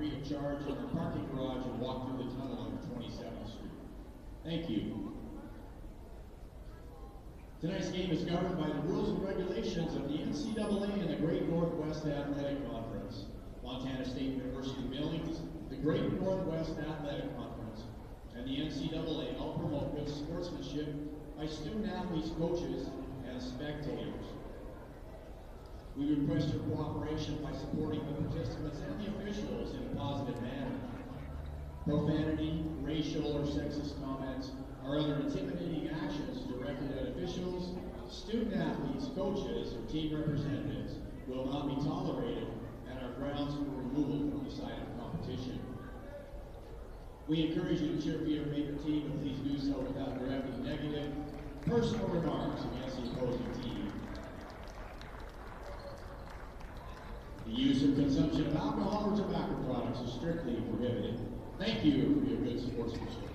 free of charge in our parking garage and walk through the tunnel on 27th Street. Thank you. Tonight's game is governed by the rules and regulations of the NCAA and the Great Northwest Athletic Conference. Montana State University Billings, the Great Northwest Athletic Conference, and the NCAA all promote good sportsmanship by student athletes, coaches, and spectators. We request your cooperation by supporting the participants and the officials in a positive manner. Profanity, racial or sexist comments, or other intimidating actions directed at officials, student athletes, coaches, or team representatives will not be tolerated and are grounds for removal from the site of competition. We encourage you to cheer for your favorite team, but please do so without directing negative, personal remarks against the opposing team. The use and consumption of alcohol or tobacco products is strictly prohibited. Thank you for your good sportsmanship.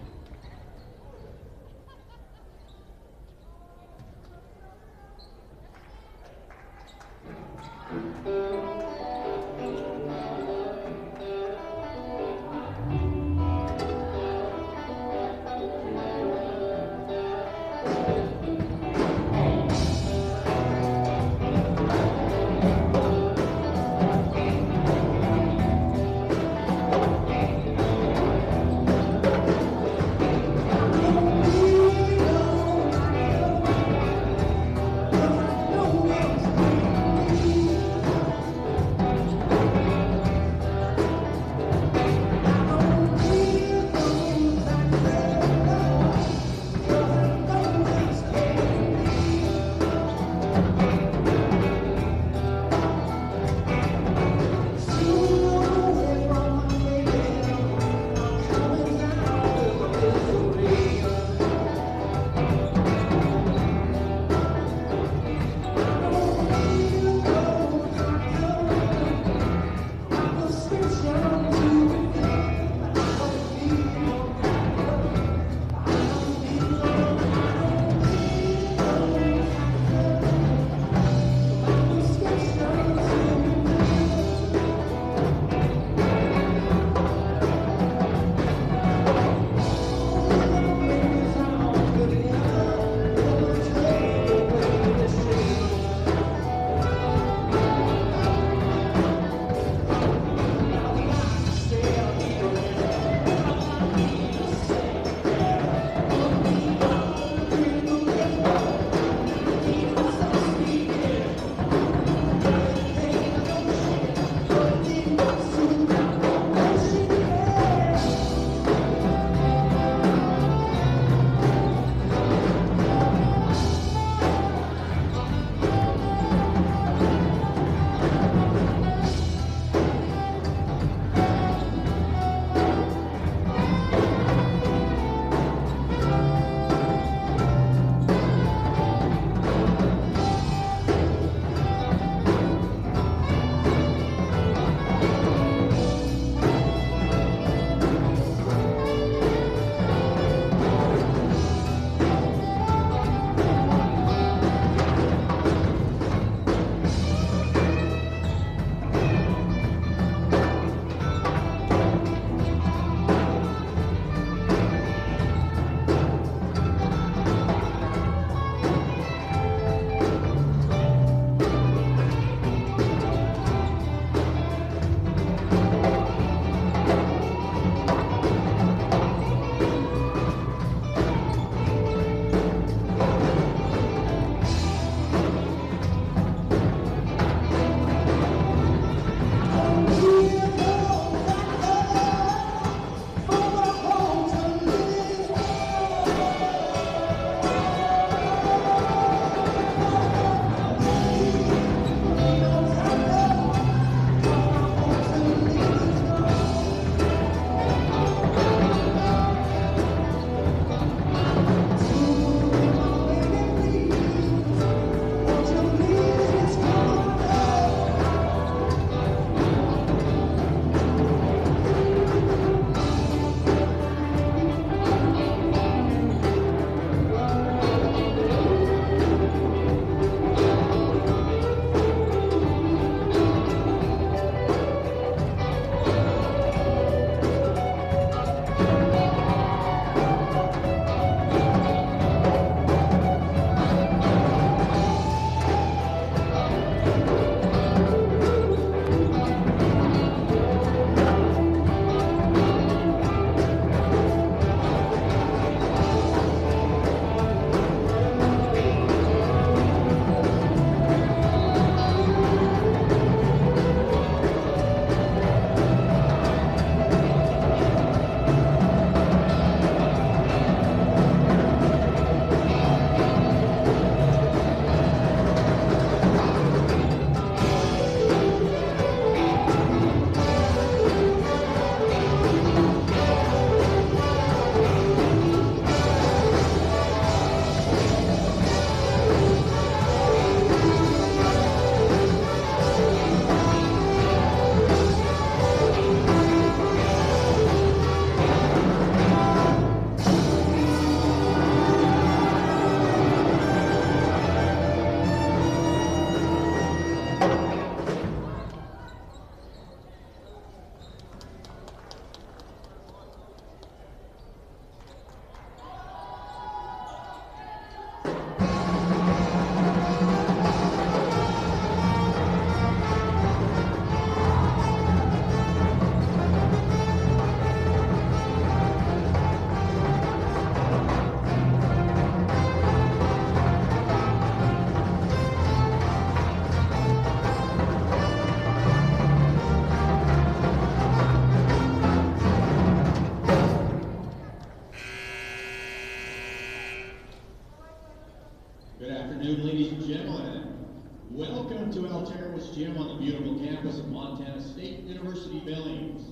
It's Jim on the beautiful campus of Montana State University, Billings.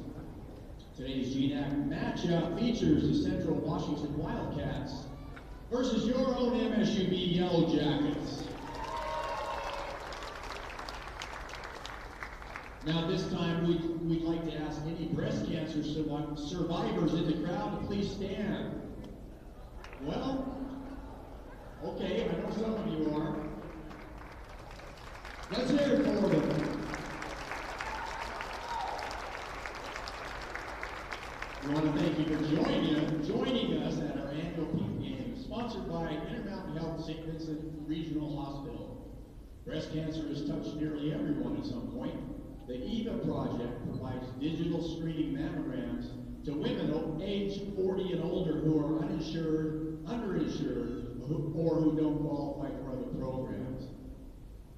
Today's GNAC matchup features the Central Washington Wildcats versus your own MSUB Yellow Jackets. Now this time we'd like to ask any breast cancer survivors in the crowd to please stand. Well, okay, I know some of you are. Let's hear it for them. We want to thank you for joining us at our annual Peak Game, sponsored by Intermountain Health St. Vincent Regional Hospital. Breast cancer has touched nearly everyone at some point. The EVA project provides digital screening mammograms to women aged 40 and older who are uninsured, underinsured, or who don't qualify for other programs.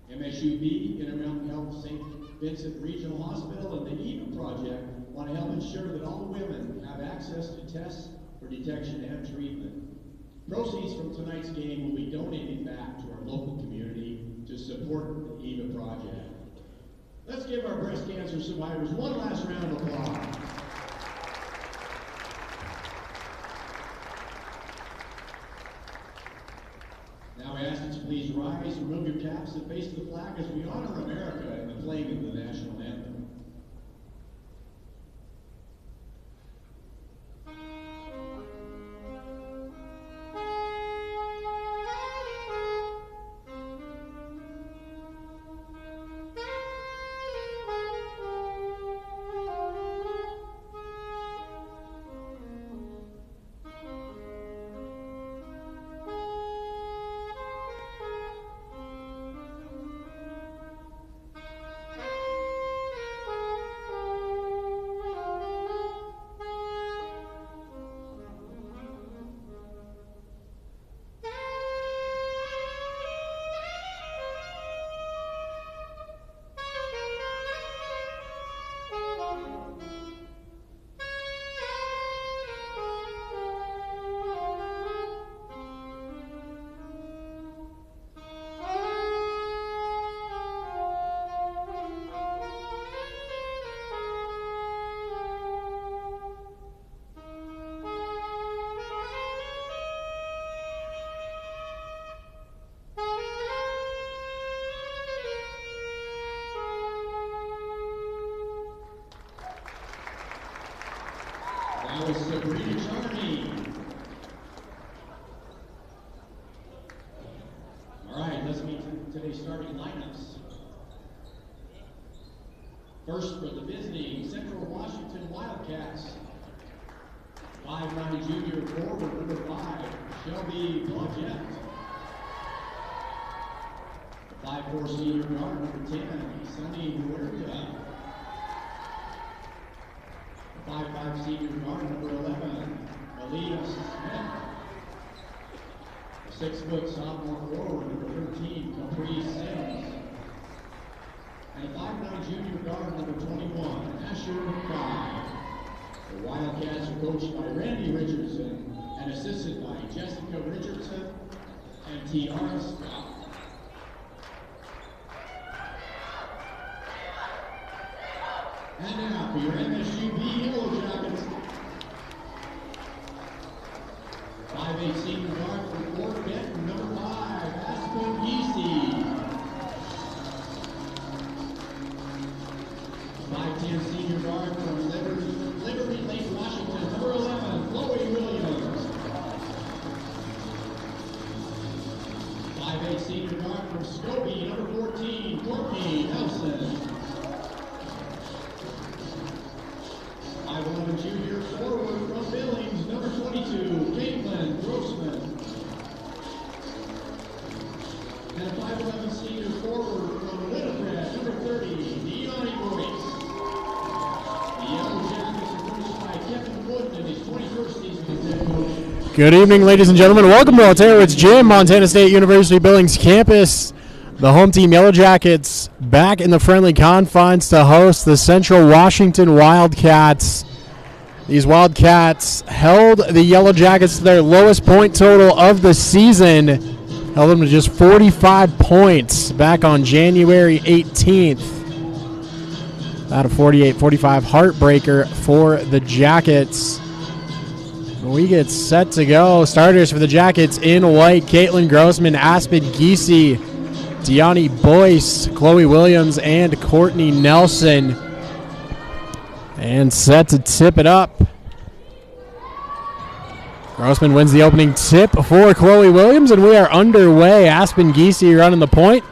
MSUB, Intermountain Health St. Vincent Regional Hospital, and the EVA project want to help ensure that all women have access to tests for detection and treatment. Proceeds from tonight's game will be donated back to our local community to support the EVA project. Let's give our breast cancer survivors one last round of applause. Now I ask that you please rise, remove your caps, and face the flag as we honor America in the playing of the national anthem. That was Sabrina Charney. All right, let's meet today's starting lineups. First for the visiting Central Washington Wildcats, 5'9" junior forward number 5, Shelby Blodgett. The 5'4" senior guard number 10, Sunny Huerta. 5'5" senior guard number 11, Aaliyah Smith. The 6-foot sophomore forward number 13, Capri Sims. And a 5'9" junior guard number 21, Asher Kai. The Wildcats are coached by Randy Richardson and assisted by Jessica Richardson and Tiara Scott. And now for your MSUB Yellow Jackets, 5'8" senior guard from Fort Benton, number 5, Aspen Easy. 5'10" senior guard from Liberty Lake, Washington, number 11, Chloe Williams. 5'8" senior guard from Scobie, number 14, Courtney Nelson. 5'11" junior forward from Billings, number 22, Caitlin Grossman. And a 5'11" senior forward from Winifred, number 30, Deani Boyce. The Yellow Jackets are coached by Kevin Wood in his 21st season as head coach. Good evening, ladies and gentlemen. Welcome to It's Jim, Montana State University Billings campus. The home team Yellow Jackets back in the friendly confines to host the Central Washington Wildcats. These Wildcats held the Yellow Jackets to their lowest point total of the season Held them to just 45 points back on January 18th. Out of 48-45 heartbreaker for the Jackets. We get set to go. Starters for the Jackets in white: Caitlin Grossman, Aspen Giese, Deani Boyce, Chloe Williams, and Courtney Nelson. And set to tip it up. Grossman wins the opening tip for Chloe Williams, and we are underway. Aspen Giese running the point.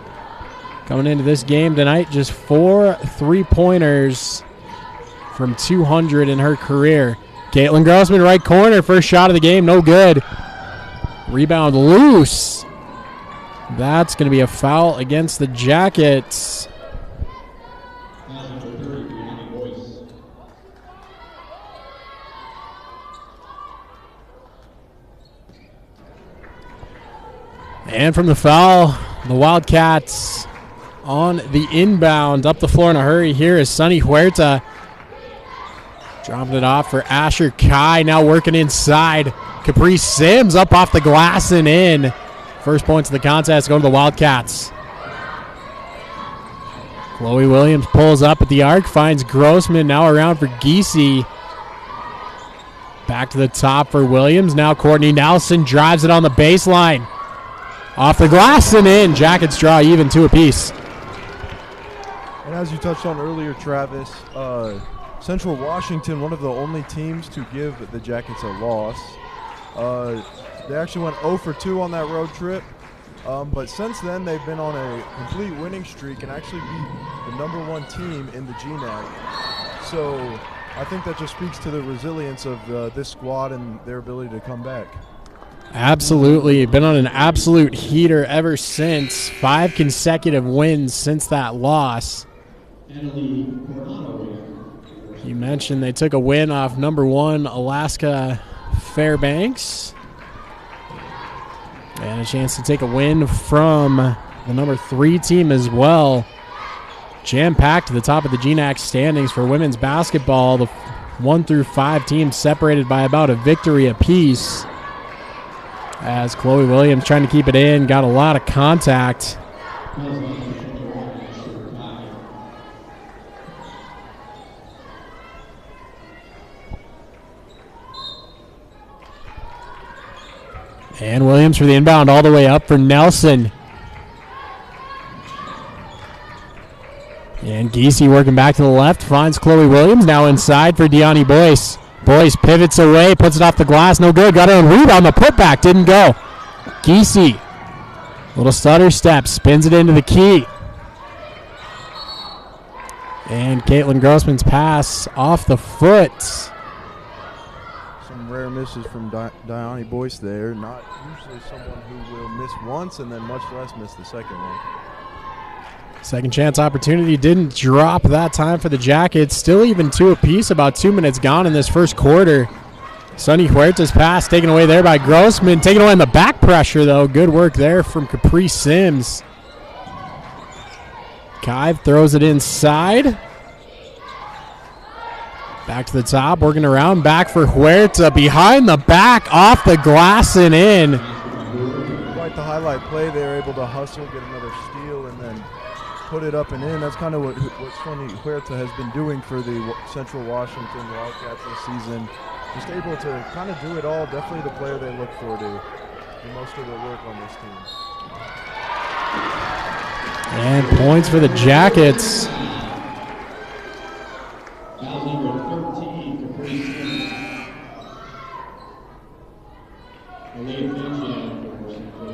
Coming into this game tonight, just 4 3-pointers from 200 in her career. Caitlin Grossman, right corner, first shot of the game, no good. Rebound loose. That's going to be a foul against the Jackets. And from the foul, the Wildcats on the inbound. Up the floor in a hurry here is Sunny Huerta. Dropping it off for Asher Kai, now working inside. Capri Sims up off the glass and in. First points of the contest going to the Wildcats. Chloe Williams pulls up at the arc, finds Grossman, now around for Giese. Back to the top for Williams. Now Courtney Nelson drives it on the baseline. Off the glass and in. Jackets draw even 2 apiece. And as you touched on earlier, Travis, Central Washington, one of the only teams to give the Jackets a loss. They actually went 0 for 2 on that road trip. But since then, they've been on a complete winning streak and actually beat the #1 team in the GNAC. So I think that just speaks to the resilience of this squad and their ability to come back. Absolutely. Been on an absolute heater ever since. 5 consecutive wins since that loss. You mentioned they took a win off #1 Alaska Fairbanks. And a chance to take a win from the #3 team as well. Jam-packed to the top of the GNAC standings for women's basketball. The 1 through 5 teams separated by about a victory apiece. As Chloe Williams trying to keep it in, got a lot of contact. And Williams for the inbound all the way up for Nelson. And Giese working back to the left, finds Chloe Williams, now inside for Deani Boyce. Boyce pivots away, puts it off the glass, no good. Got her own rebound, the putback didn't go. Giese, little stutter step, spins it into the key. And Caitlin Grossman's pass off the foot. Some rare misses from Deani Boyce there. Not usually someone who will miss once and then much less miss the second one. Second chance opportunity didn't drop that time for the Jackets. Still even 2 apiece, about 2 minutes gone in this first quarter. Sunny Huerta's pass taken away there by Grossman. Taken away in the back pressure, though. Good work there from Capri Sims. Kive throws it inside. Back to the top, working around. Back for Huerta. Behind the back, off the glass and in. Quite the highlight play. They're able to hustle, get another steal, and then put it up and in. That's kind of what Sunny Huerta has been doing for the Central Washington Wildcats this season. Just able to kind of do it all. Definitely the player they look for to do most of the work on this team. And points for the Jackets. Foul number 13, Capri Sims. Aaliyah Finch for Central.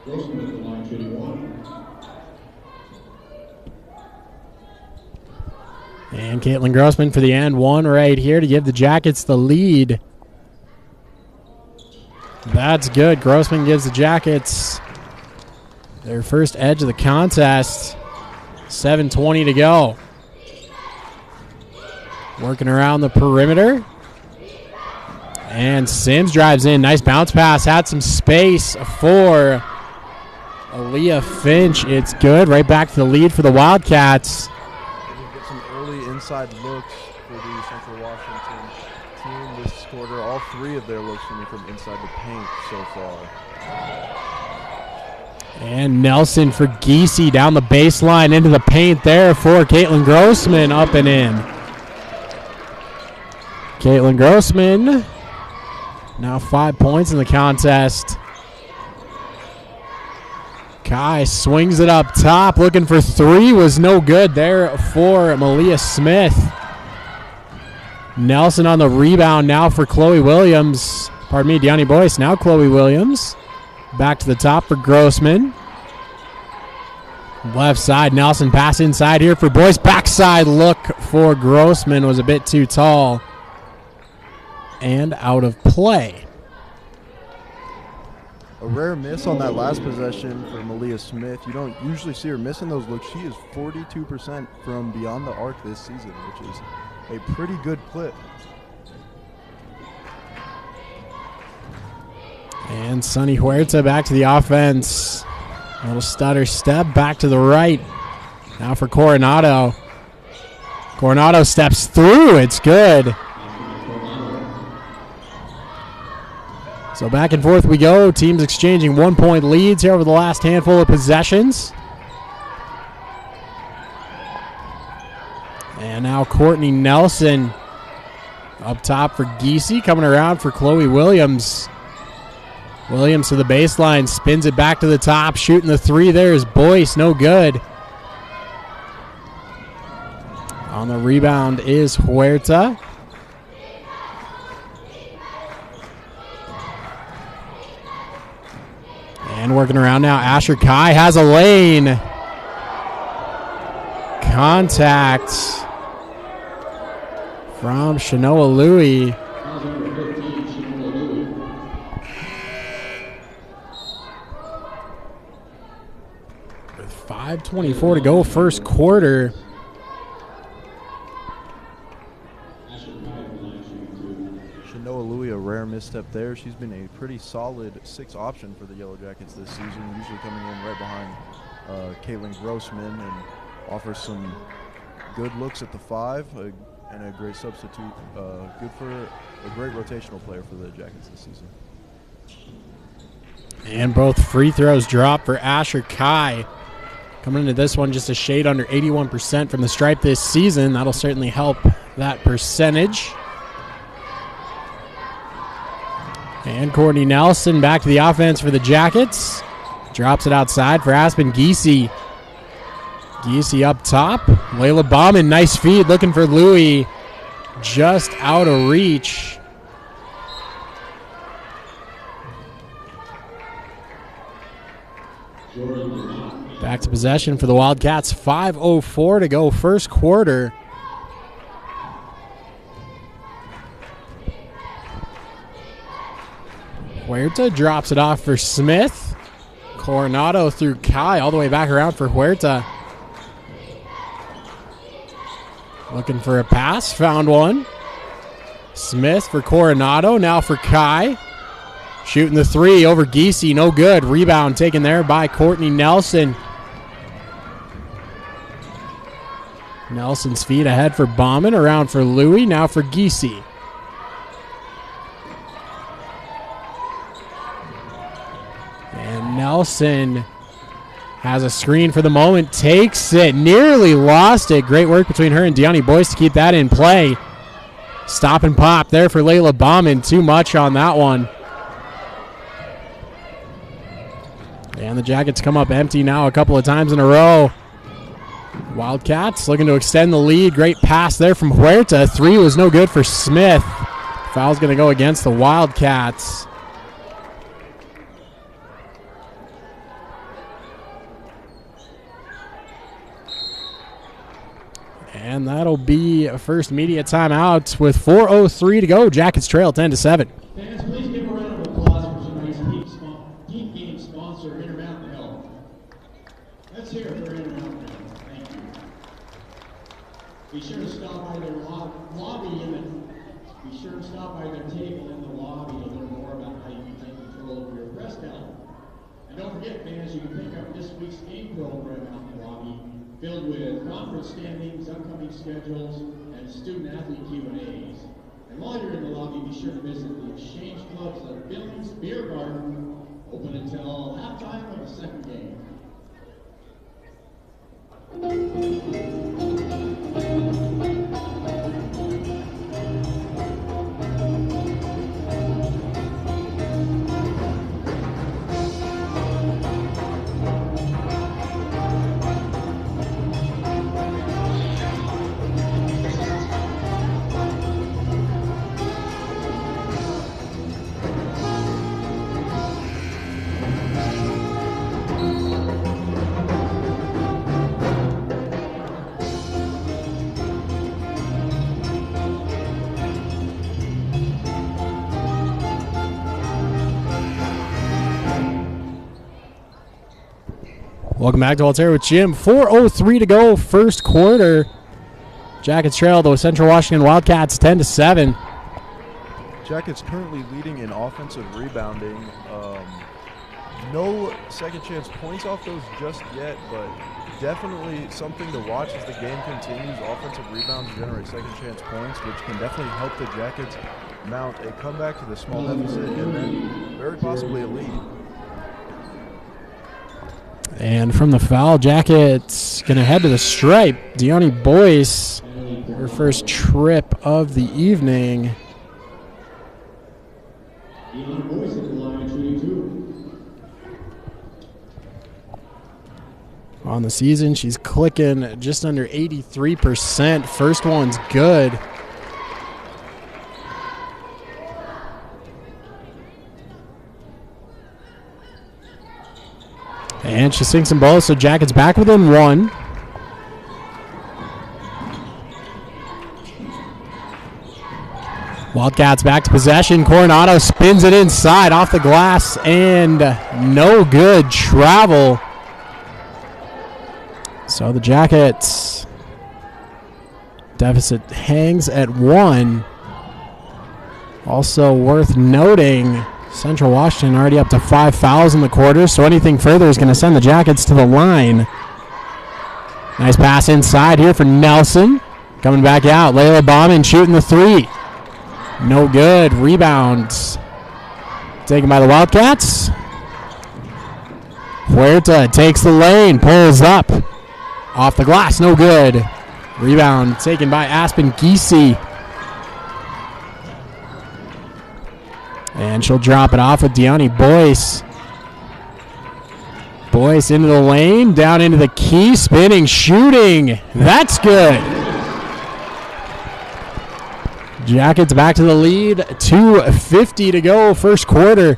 Grossman at the line, shooting 1. And Caitlin Grossman for the and 1 right here to give the Jackets the lead. That's good. Grossman gives the Jackets their first edge of the contest. 7:20 to go. Working around the perimeter. And Sims drives in. Nice bounce pass. Had some space for Aaliyah Finch. It's good. Right back to the lead for the Wildcats. Get some early inside looks for the Central Washington team this quarter. All 3 of their looks coming from inside the paint so far. And Nelson for Giese down the baseline into the paint there for Caitlin Grossman, up and in. Caitlin Grossman, now 5 points in the contest. Kai swings it up top, looking for three, was no good there for Malia Smith. Nelson on the rebound now for Chloe Williams. Pardon me, Deani Boyce, now Chloe Williams. Back to the top for Grossman. Left side, Nelson pass inside here for Boyce. Backside look for Grossman was a bit too tall and out of play. A rare miss on that last possession for Malia Smith. You don't usually see her missing those looks. She is 42% from beyond the arc this season, which is a pretty good clip. And Sunny Huerta back to the offense. A little stutter step back to the right. Now for Coronado. Coronado steps through. It's good. So back and forth we go. Teams exchanging 1 point leads here over the last handful of possessions. And now Courtney Nelson up top for Giese, coming around for Chloe Williams. Williams to the baseline, spins it back to the top, shooting the three. There's Boyce, no good. On the rebound is Huerta. And working around now, Asher Kai has a lane. Contact from Shanoa Louie. With 5:24 to go, first quarter. Shanoa Louie, a rare misstep there. She's been a pretty solid 6 option for the Yellow Jackets this season, usually coming in right behind Caitlin Grossman, and offers some good looks at the 5 and a great substitute. Good for a great rotational player for the Jackets this season. And both free throws drop for Asher Kai. Coming into this one just a shade under 81% from the stripe this season. That'll certainly help that percentage. And Courtney Nelson back to the offense for the Jackets. Drops it outside for Aspen Giese. Giese up top. Layla Bauman, nice feed, looking for Louie. Just out of reach. Back to possession for the Wildcats. 5:04 to go, first quarter. Huerta drops it off for Smith. Coronado through Kai, all the way back around for Huerta. Looking for a pass, found one. Smith for Coronado, now for Kai. Shooting the three over Giese, no good. Rebound taken there by Courtney Nelson. Nelson's feet ahead for Bauman, around for Louie, now for Giese. And Nelson has a screen for the moment, takes it, nearly lost it. Great work between her and Deani Boyce to keep that in play. Stop and pop there for Layla Bauman, too much on that one. And the Jackets come up empty now a couple of times in a row. Wildcats looking to extend the lead. Great pass there from Huerta. Three was no good for Smith. Foul's going to go against the Wildcats. And that'll be a first media timeout with 4:03 to go. Jackets trail 10-7. Fans, please give a round of applause for tonight's team game sponsor, Intermountain Health. Let's hear it for Intermountain Health. Thank you. Be sure to stop by their lobby be sure to stop by their table in the lobby to learn more about how you can take control of your breast health. And don't forget, fans, you can pick up this week's game program out in the lobby, filled with conference standings, upcoming schedules, and student-athlete Q&As. And while you're in the lobby, be sure to visit the Exchange Clubs of Billings Beer Garden Open until halftime of the second game. Welcome back to Altair with Jim. 4:03 to go, first quarter. Jackets trail the Central Washington Wildcats 10-7. Jackets currently leading in offensive rebounding. No second chance points off those just yet, but definitely something to watch as the game continues. Offensive rebounds generate second chance points, which can definitely help the Jackets mount a comeback to the small deficit and then very possibly a lead. And from the foul, Jackets going to head to the stripe. Deone Boyce, her first trip of the evening. Deone Boyce at the line, shooting 2. On the season, she's clicking just under 83%. First one's good. And she sinks them both, so Jackets back within 1. Wildcats back to possession. Coronado spins it inside off the glass, and no good. Travel. So the Jackets deficit hangs at 1. Also worth noting, Central Washington already up to 5 fouls in the quarter, so anything further is going to send the Jackets to the line. Nice pass inside here for Nelson. Coming back out. Layla Bauman shooting the 3. No good. Rebounds taken by the Wildcats. Huerta takes the lane, pulls up. Off the glass, no good. Rebound taken by Aspen Giese. And she'll drop it off with Deone Boyce. Boyce into the lane, down into the key, spinning, shooting. That's good. Jackets back to the lead. 2:50 to go, first quarter.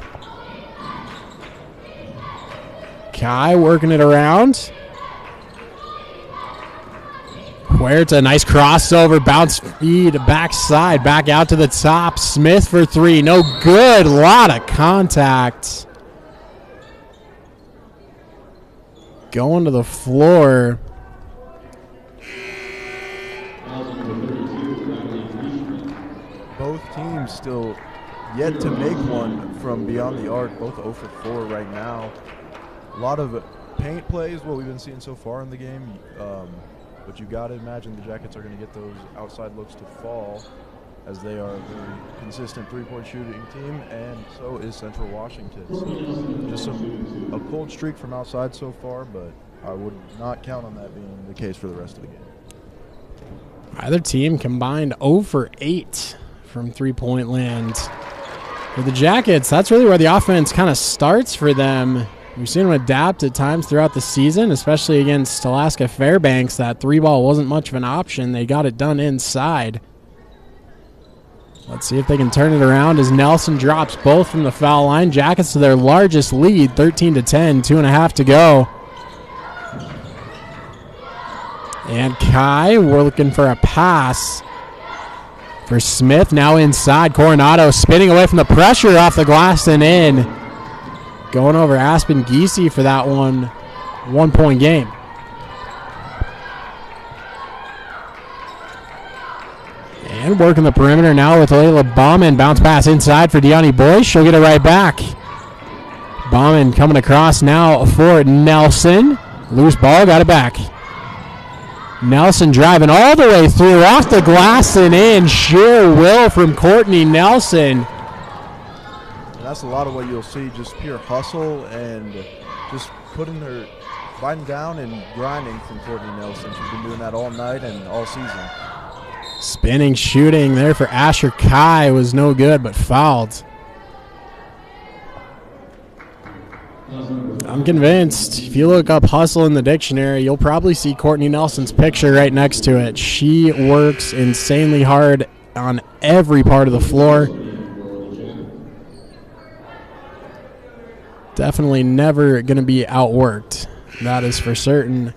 Kai working it around. Huerta, nice crossover, bounce feed, backside, back out to the top. Smith for 3, no good. Lot of contact. Going to the floor. Both teams still yet to make one from beyond the arc, both 0 for 4 right now. A lot of paint plays, what we've been seeing so far in the game. But you got to imagine the Jackets are going to get those outside looks to fall, as they are a very consistent three-point shooting team, and so is Central Washington. So just a cold streak from outside so far, but I would not count on that being the case for the rest of the game. Either team combined 0 for 8 from three-point land. For the Jackets, that's really where the offense kind of starts for them. We've seen them adapt at times throughout the season, especially against Alaska Fairbanks. That 3-ball wasn't much of an option. They got it done inside. Let's see if they can turn it around as Nelson drops both from the foul line. Jackets to their largest lead, 13-10, 2.5 to go. And Kai, we're looking for a pass for Smith. Now inside, Coronado spinning away from the pressure off the glass and in. Going over Aspen Giese for that 1-point game. And working the perimeter now with Layla Bauman. Bounce pass inside for Deone Boyce. She'll get it right back. Bauman coming across now for Nelson. Loose ball, got it back. Nelson driving all the way through, off the glass and in. Sheer will from Courtney Nelson. that's a lot of what you'll see, just pure hustle and just biting down and grinding from Courtney Nelson. She's been doing that all night and all season. Spinning shooting there for Asher Kai was no good, but fouled. I'm convinced if you look up hustle in the dictionary, you'll probably see Courtney Nelson's picture right next to it. She works insanely hard on every part of the floor. Definitely never going to be outworked. That is for certain.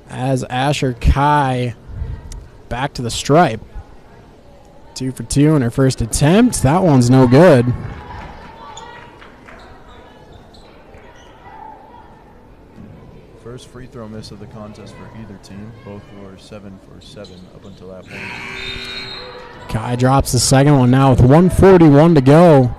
As Asher Kai back to the stripe. 2 for 2 in her first attempt. That one's no good. First free throw miss of the contest for either team. Both were 7 for 7 up until that point. Kai drops the second one now with 1:41 to go.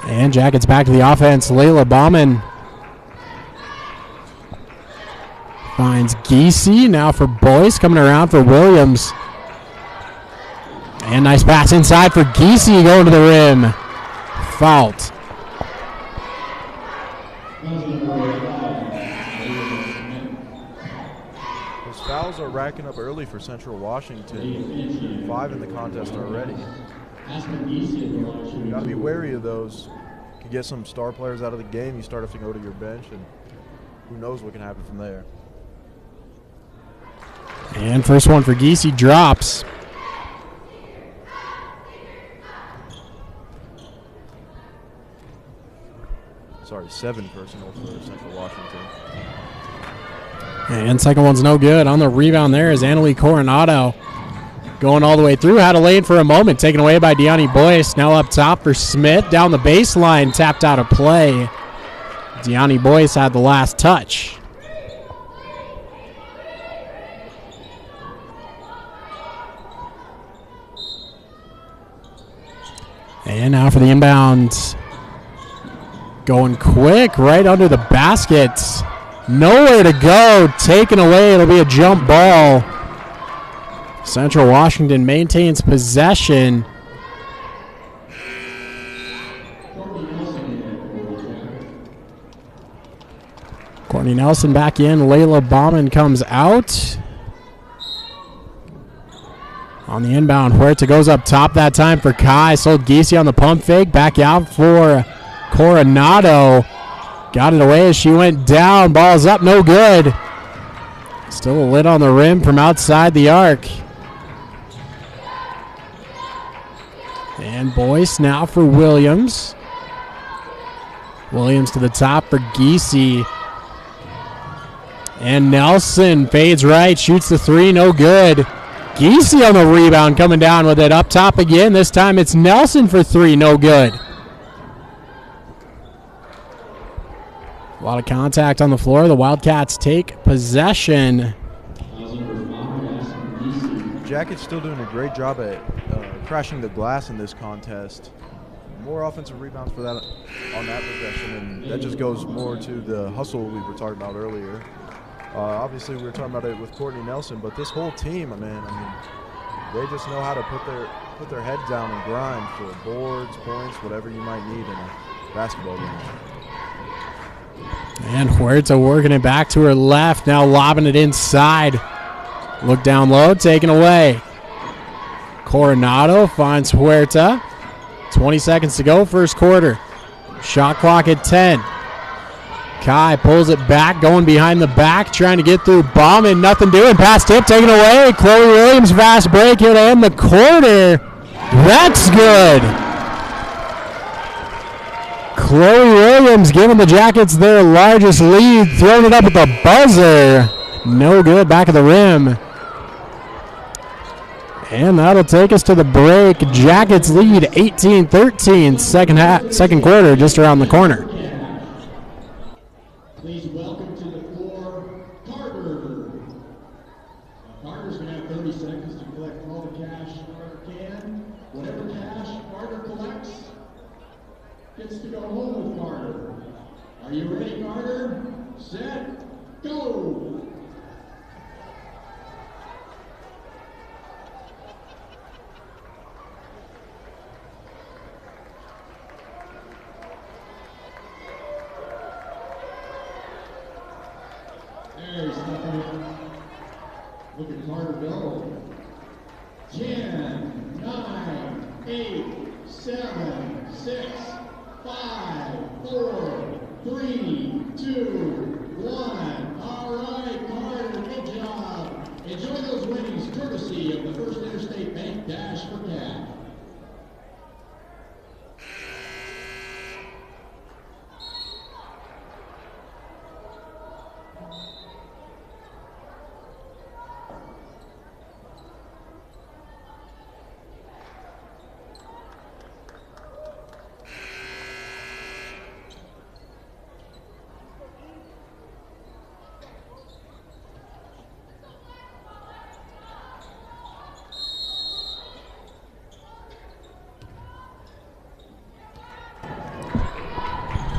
And Jackets back to the offense. Layla Bauman finds Giese. Now for Boyce, coming around for Williams. And nice pass inside for Giese going to the rim. Fouled. Those fouls are racking up early for Central Washington. 5 in the contest already. You got to be wary of those. You get some star players out of the game, you start having to go to your bench, and who knows what can happen from there. And first one for Giese drops. Sorry, 7 personal for Central Washington. And second one's no good. On the rebound there is Annalie Coronado. Going all the way through. Had a lane for a moment. Taken away by Deani Boyce. Now up top for Smith. Down the baseline. Tapped out of play. Deani Boyce had the last touch. And now for the inbound. Going quick, right under the basket. Nowhere to go. Taken away. It'll be a jump ball. Central Washington maintains possession. Courtney Nelson back in. Layla Bauman comes out. On the inbound, Huerta goes up top that time for Kai. Sold Giese on the pump fake. Back out for Coronado. Got it away as she went down. Ball's up, no good. Still a lid on the rim from outside the arc. And Boyce now for Williams. Williams to the top for Giese. And Nelson fades right, shoots the 3, no good. Giese on the rebound, coming down with it up top again. This time it's Nelson for 3, no good. A lot of contact on the floor. The Wildcats take possession. Jackets still doing a great job at crashing the glass in this contest. More offensive rebounds for that on that possession, and that just goes more to the hustle we were talking about earlier. Obviously, we were talking about it with Courtney Nelson, but this whole team, man, I mean, they just know how to put their head down and grind for boards, points, whatever you might need in a basketball game. And Huerta working it back to her left, now lobbing it inside. Look down low, taken away. Coronado finds Huerta. 20 seconds to go, first quarter. Shot clock at 10. Kai pulls it back, going behind the back, trying to get through Bauman. Nothing doing. Pass tip taken away. Chloe Williams fast break here to end the quarter. That's good. Chloe Williams giving the Jackets their largest lead, throwing it up at the buzzer. No good, back of the rim. And that'll take us to the break. Jackets lead 18-13, second quarter just around the corner. Please welcome to the floor, Carter. Carter's going to have 30 seconds to collect all the cash Carter can. Whatever cash Carter collects gets to go home with Carter. Are you ready, Carter? Set, go! Look at Carterville. 10, 9, 8, 7, 6, 5, 4, 3, 2, 1. All right, Carter, good job. Enjoy those winnings courtesy of the First Interstate Bank Dash for Cash.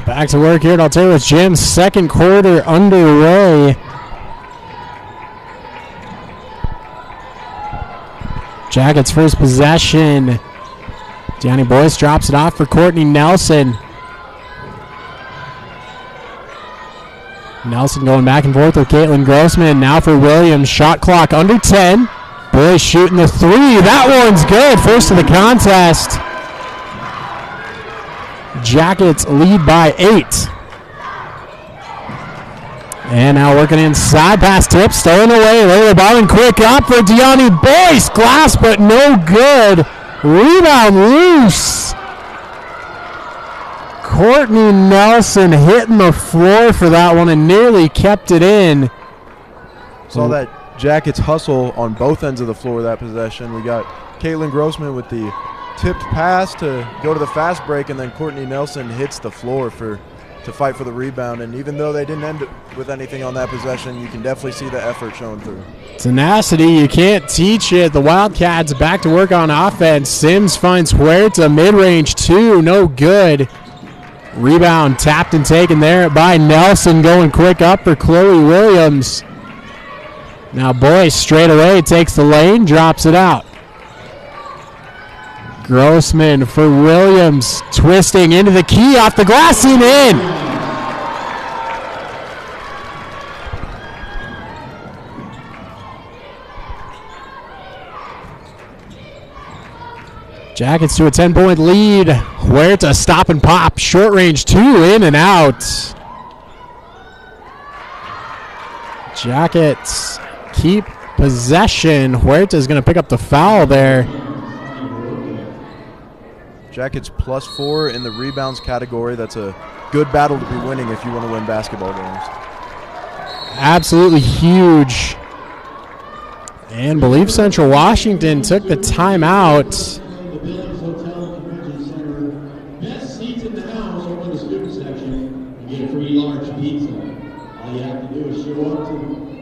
Back to work here at Altero's Gym. Second quarter underway. Jackets first possession. Gianni Boyce drops it off for Courtney Nelson. Nelson going back and forth with Caitlin Grossman. Now for Williams. Shot clock under 10. Boyce shooting the three. That one's good. First of the contest. Jackets lead by 8. And now working inside, pass tip, stolen away. Layla Bowman quick up for Gianni Boyce. Glass, but no good. Rebound loose. Courtney Nelson hitting the floor for that one and nearly kept it in. Saw that Jackets hustle on both ends of the floor that possession. We got Caitlin Grossman with the tipped pass to go to the fast break, and then Courtney Nelson hits the floor to fight for the rebound. And even though they didn't end with anything on that possession, you can definitely see the effort showing through. Tenacity, you can't teach it. The Wildcats back to work on offense. Sims finds Huerta, mid-range 2, no good. Rebound tapped and taken there by Nelson, going quick up for Chloe Williams. Now Boyce straight away takes the lane, drops it out. Grossman for Williams, twisting into the key, off the glass and in. Jackets to a 10-point lead. Huerta stop and pop, short range 2, in and out. Jackets keep possession. Huerta is going to pick up the foul there. Jackets +4 in the rebounds category. That's a good battle to be winning if you want to win basketball games. Absolutely huge. And believe Central Washington took the timeout. The Billings Hotel and Convention Center. Best seats in the house over in the student section. You get a free large pizza. All you have to do is show up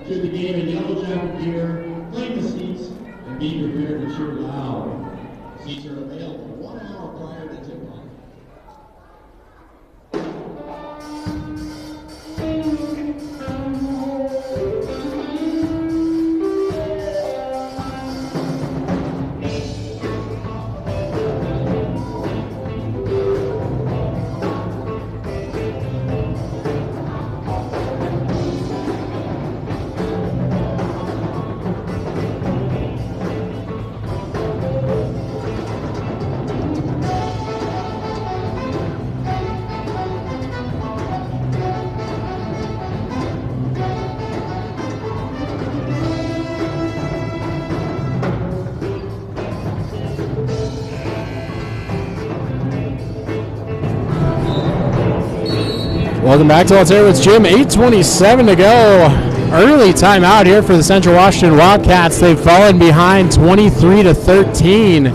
to the game in yellow jacket gear, claim the seats, and be prepared to cheer loud. Seats are available 1 hour prior to tip-off. Welcome back to Altero's Gym. 8:27 to go. Early timeout here for the Central Washington Wildcats. They've fallen behind 23-13.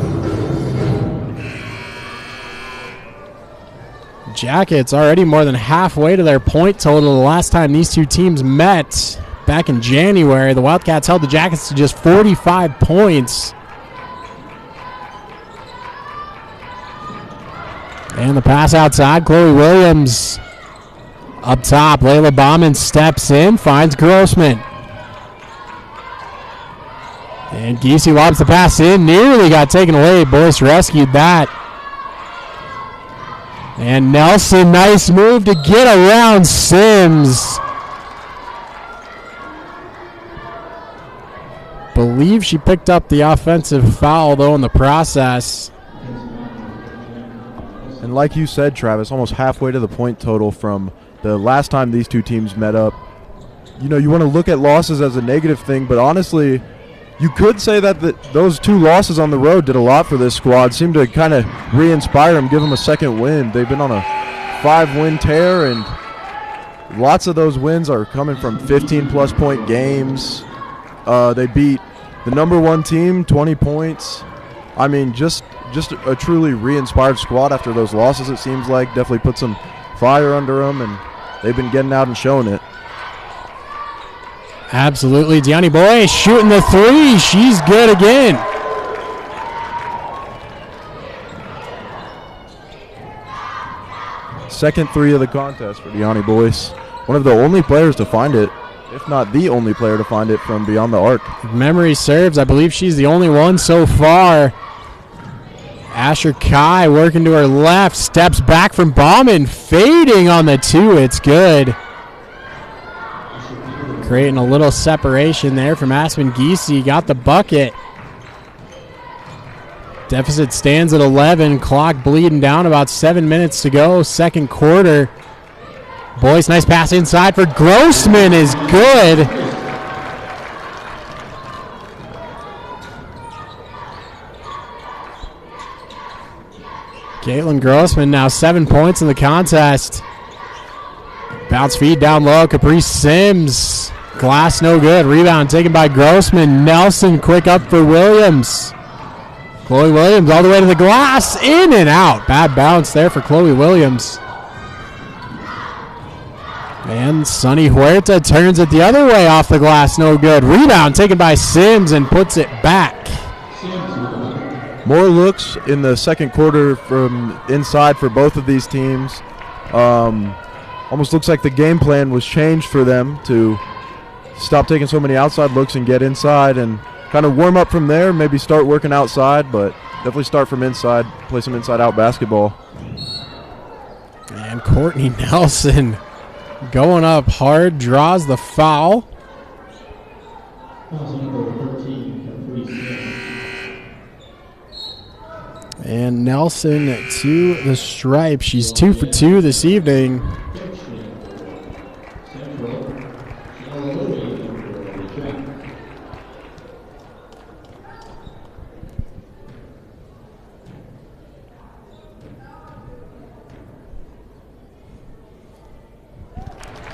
Jackets already more than halfway to their point total. The last time these two teams met back in January, the Wildcats held the Jackets to just 45 points. And the pass outside, Chloe Williams. Up top, Layla Bauman steps in, finds Grossman. And Giese lobs the pass in, nearly got taken away. Boyce rescued that. And Nelson, nice move to get around Sims. believe she picked up the offensive foul, though, in the process. And like you said, Travis, almost halfway to the point total from the last time these two teams met up. You know, you want to look at losses as a negative thing, but honestly, you could say that those 2 losses on the road did a lot for this squad, seemed to kind of re-inspire them, give them a second win. They've been on a 5-win tear, and lots of those wins are coming from 15-plus point games. They beat the number 1 team, 20 points. I mean, just a truly re-inspired squad after those losses, it seems like. Definitely put some fire under them, and they've been getting out and showing it. Absolutely. Deani Boyce shooting the 3. She's good again. Second 3 of the contest for Deani Boyce. One of the only players to find it, if not the only player to find it from beyond the arc. If memory serves, I believe she's the only one so far. Asher Kai working to her left, steps back from Bauman, fading on the 2. It's good. Creating a little separation there from Aspen Giese. Got the bucket. Deficit stands at 11. Clock bleeding down. About 7 minutes to go. Second quarter. Boyce, nice pass inside for Grossman is good. Caitlin Grossman now 7 points in the contest. Bounce feed down low. Caprice Sims. Glass no good. Rebound taken by Grossman. Nelson quick up for Williams. Chloe Williams all the way to the glass. In and out. Bad bounce there for Chloe Williams. And Sunny Huerta turns it the other way off the glass. No good. Rebound taken by Sims and puts it back. More looks in the second quarter from inside for both of these teams. Almost looks like the game plan was changed for them to stop taking so many outside looks and get inside and kind of warm up from there, maybe start working outside, but definitely start from inside, play some inside-out basketball. And Courtney Nelson going up hard, draws the foul. And Nelson to the stripe. She's 2 for 2 this evening.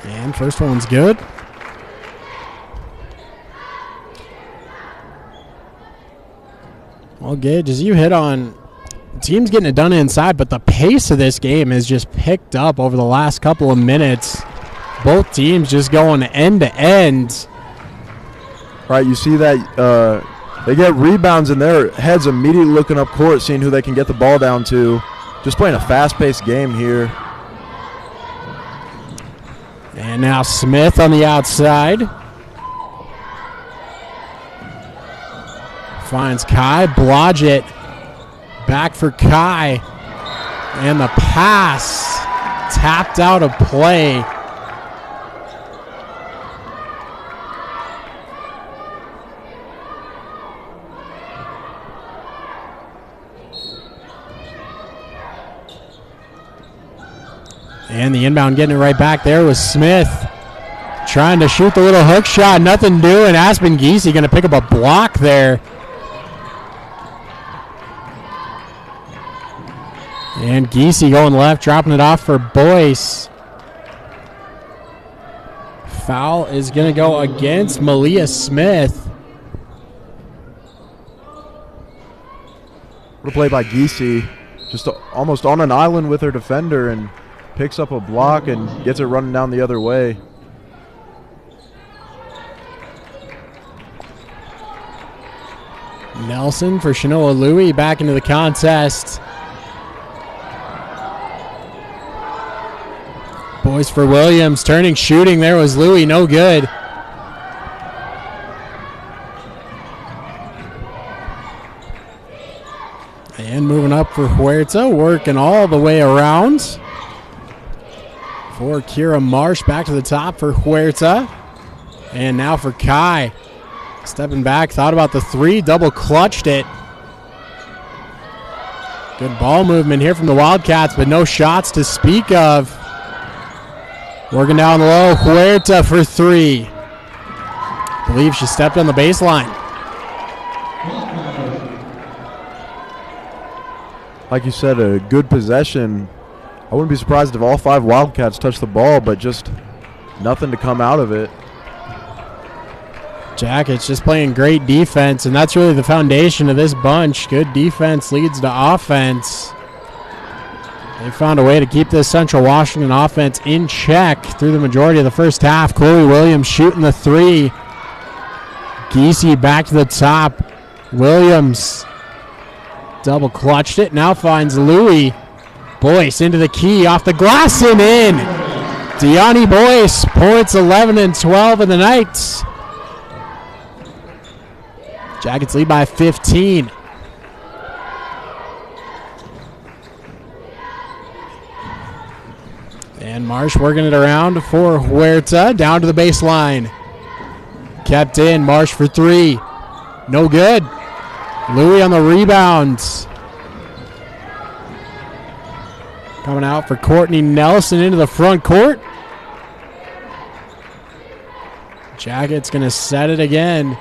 And first one's good. Well, Gage, as you hit on, team's getting it done inside, but the pace of this game has just picked up over the last couple of minutes. Both teams just going end to end. Right, you see that they get rebounds and their heads immediately looking up court, seeing who they can get the ball down to. Just playing a fast-paced game here. And now Smith on the outside. Finds Kai. Blodgett back for Kai. And the pass tapped out of play. And the inbound getting it right back there was Smith. Trying to shoot the little hook shot. Nothing doing. Aspen Giese going to pick up a block there. And Giese going left, dropping it off for Boyce. Foul is going to go against Malia Smith. What a play by Giese. Just almost on an island with her defender and picks up a block and gets it running down the other way. Nelson for Shanoa Louie back into the contest. Boyce for Williams, turning, shooting. There was Louie, no good. And moving up for Huerta, working all the way around. For Kira Marsh, back to the top for Huerta. And now for Kai. Stepping back, thought about the three, double clutched it. Good ball movement here from the Wildcats, but no shots to speak of. Working down low, Huerta for three. Believe she stepped on the baseline. Like you said, a good possession. I wouldn't be surprised if all 5 Wildcats touched the ball, but just nothing to come out of it. Jackets just playing great defense, and that's really the foundation of this bunch. Good defense leads to offense. They found a way to keep this Central Washington offense in check through the majority of the first half. Chloe Williams shooting the three. Giese back to the top. Williams double clutched it. Now finds Louie. Boyce into the key, off the glass and in. Deani Boyce, points 11 and 12 in the night. Jackets lead by 15. And Marsh working it around for Huerta, down to the baseline. Kept in, Marsh for three. No good. Louie on the rebounds. Coming out for Courtney Nelson into the front court. Jackets going to set it again.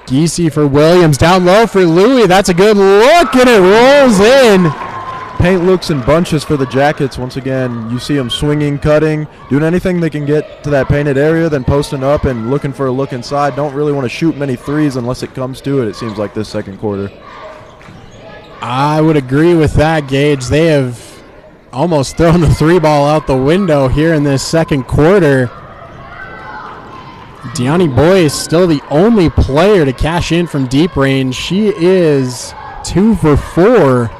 Giese for Williams, down low for Louie. That's a good look, and it rolls in. Paint looks in bunches for the Jackets. Once again, you see them swinging, cutting, doing anything they can get to that painted area, then posting up and looking for a look inside. Don't really want to shoot many threes unless it comes to it seems like, this second quarter. I would agree with that, Gage. They have almost thrown the three ball out the window here in this second quarter. Deani Boyce still the only player to cash in from deep range. She is 2 for 4.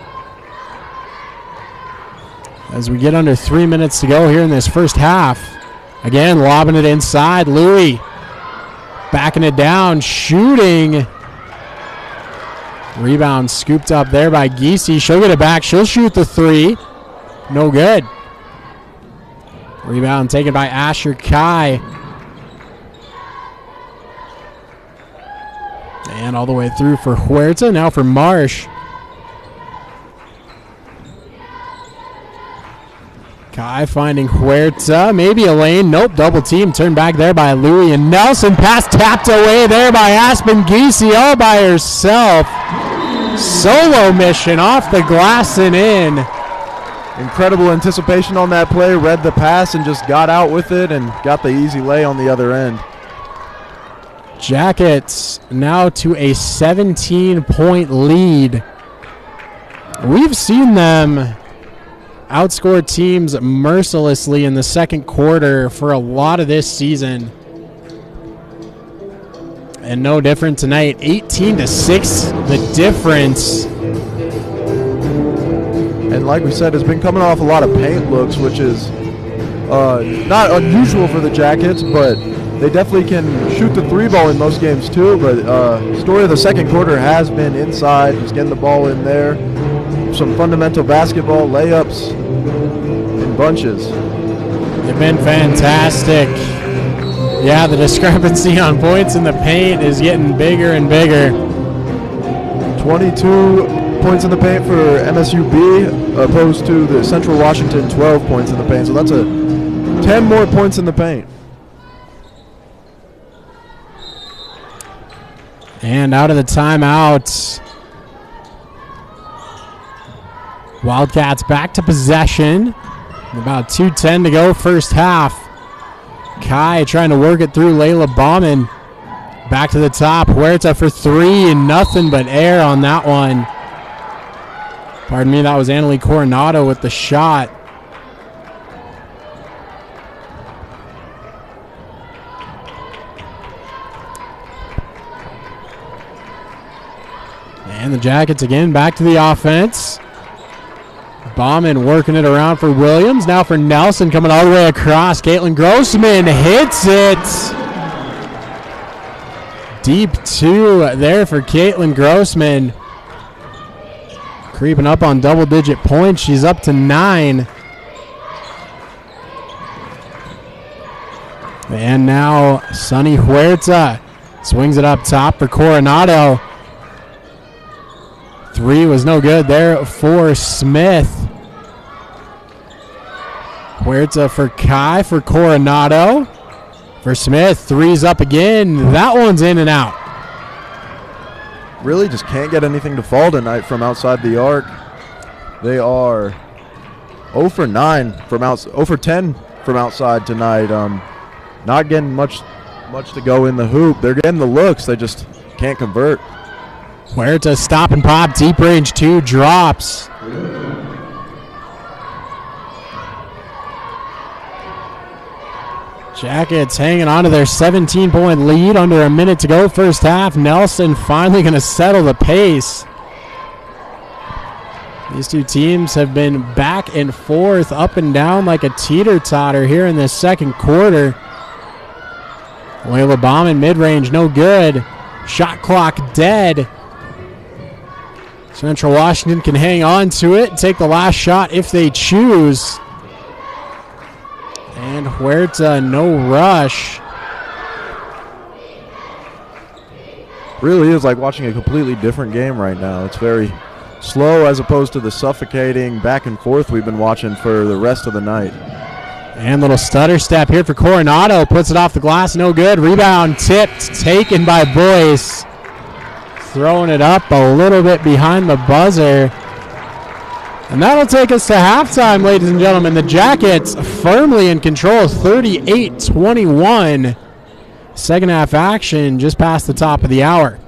As we get under 3 minutes to go here in this first half. Again, lobbing it inside. Louie backing it down, shooting. Rebound scooped up there by Giese. She'll get it back. She'll shoot the three. No good. Rebound taken by Asher Kai. And all the way through for Huerta. Now for Marsh. Kai finding Huerta. Maybe a lane. Nope. Double team. Turned back there by Louie and Nelson. Pass tapped away there by Aspen Giese all by herself. Solo mission off the glass and in. Incredible anticipation on that play. Read the pass and just got out with it and got the easy lay on the other end. Jackets now to a 17-point lead. We've seen them outscore teams mercilessly in the second quarter for a lot of this season. And no different tonight. 18-6, the difference. And like we said, it's been coming off a lot of paint looks, which is not unusual for the Jackets, but they definitely can shoot the three ball in most games too. But story of the second quarter has been inside, just getting the ball in there. Some fundamental basketball layups in bunches. They've been fantastic. Yeah, the discrepancy on points in the paint is getting bigger and bigger. 22 points in the paint for MSUB opposed to the Central Washington 12 points in the paint. So that's a 10 more points in the paint. And out of the timeout. Wildcats back to possession. About 2:10 to go first half. Kai trying to work it through Layla Bauman. Back to the top. Huerta for three and nothing but air on that one. Pardon me, that was Annalie Coronado with the shot. And the Jackets again back to the offense. Bauman working it around for Williams. Now for Nelson coming all the way across. Caitlin Grossman hits it. Deep two there for Caitlin Grossman. Creeping up on double-digit points. She's up to 9. And now Sunny Huerta Swings it up top for Coronado. 3 was no good there for Smith. Huerta for Kai for Coronado. For Smith, 3's up again. That one's in and out. Really just can't get anything to fall tonight from outside the arc. They are 0 for 9 from 0 for 10 from outside tonight. Not getting much to go in the hoop. They're getting the looks. They just can't convert. Huerta stop and pop. Deep range 2 drops. Jackets hanging on to their 17-point lead. Under a minute to go first half. Nelson finally going to settle the pace. These two teams have been back and forth, up and down like a teeter-totter here in this second quarter. Layla Bauman mid-range, no good. Shot clock dead. Central Washington can hang on to it, take the last shot if they choose. And Huerta, no rush. Really is like watching a completely different game right now. It's very slow as opposed to the suffocating back and forth we've been watching for the rest of the night. And little stutter step here for Coronado. Puts it off the glass, no good. Rebound tipped, taken by Boyce. Throwing it up a little bit behind the buzzer. And that'll take us to halftime, ladies and gentlemen. The Jackets firmly in control, 38-21. Second half action just past the top of the hour.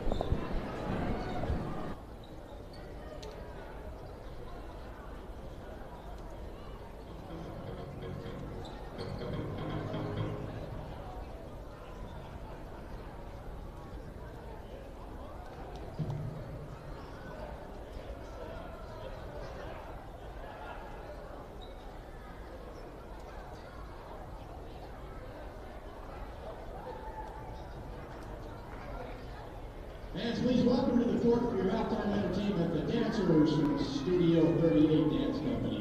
Fans, please welcome to the court for your halftime entertainment, the dancers from Studio 38 Dance Company.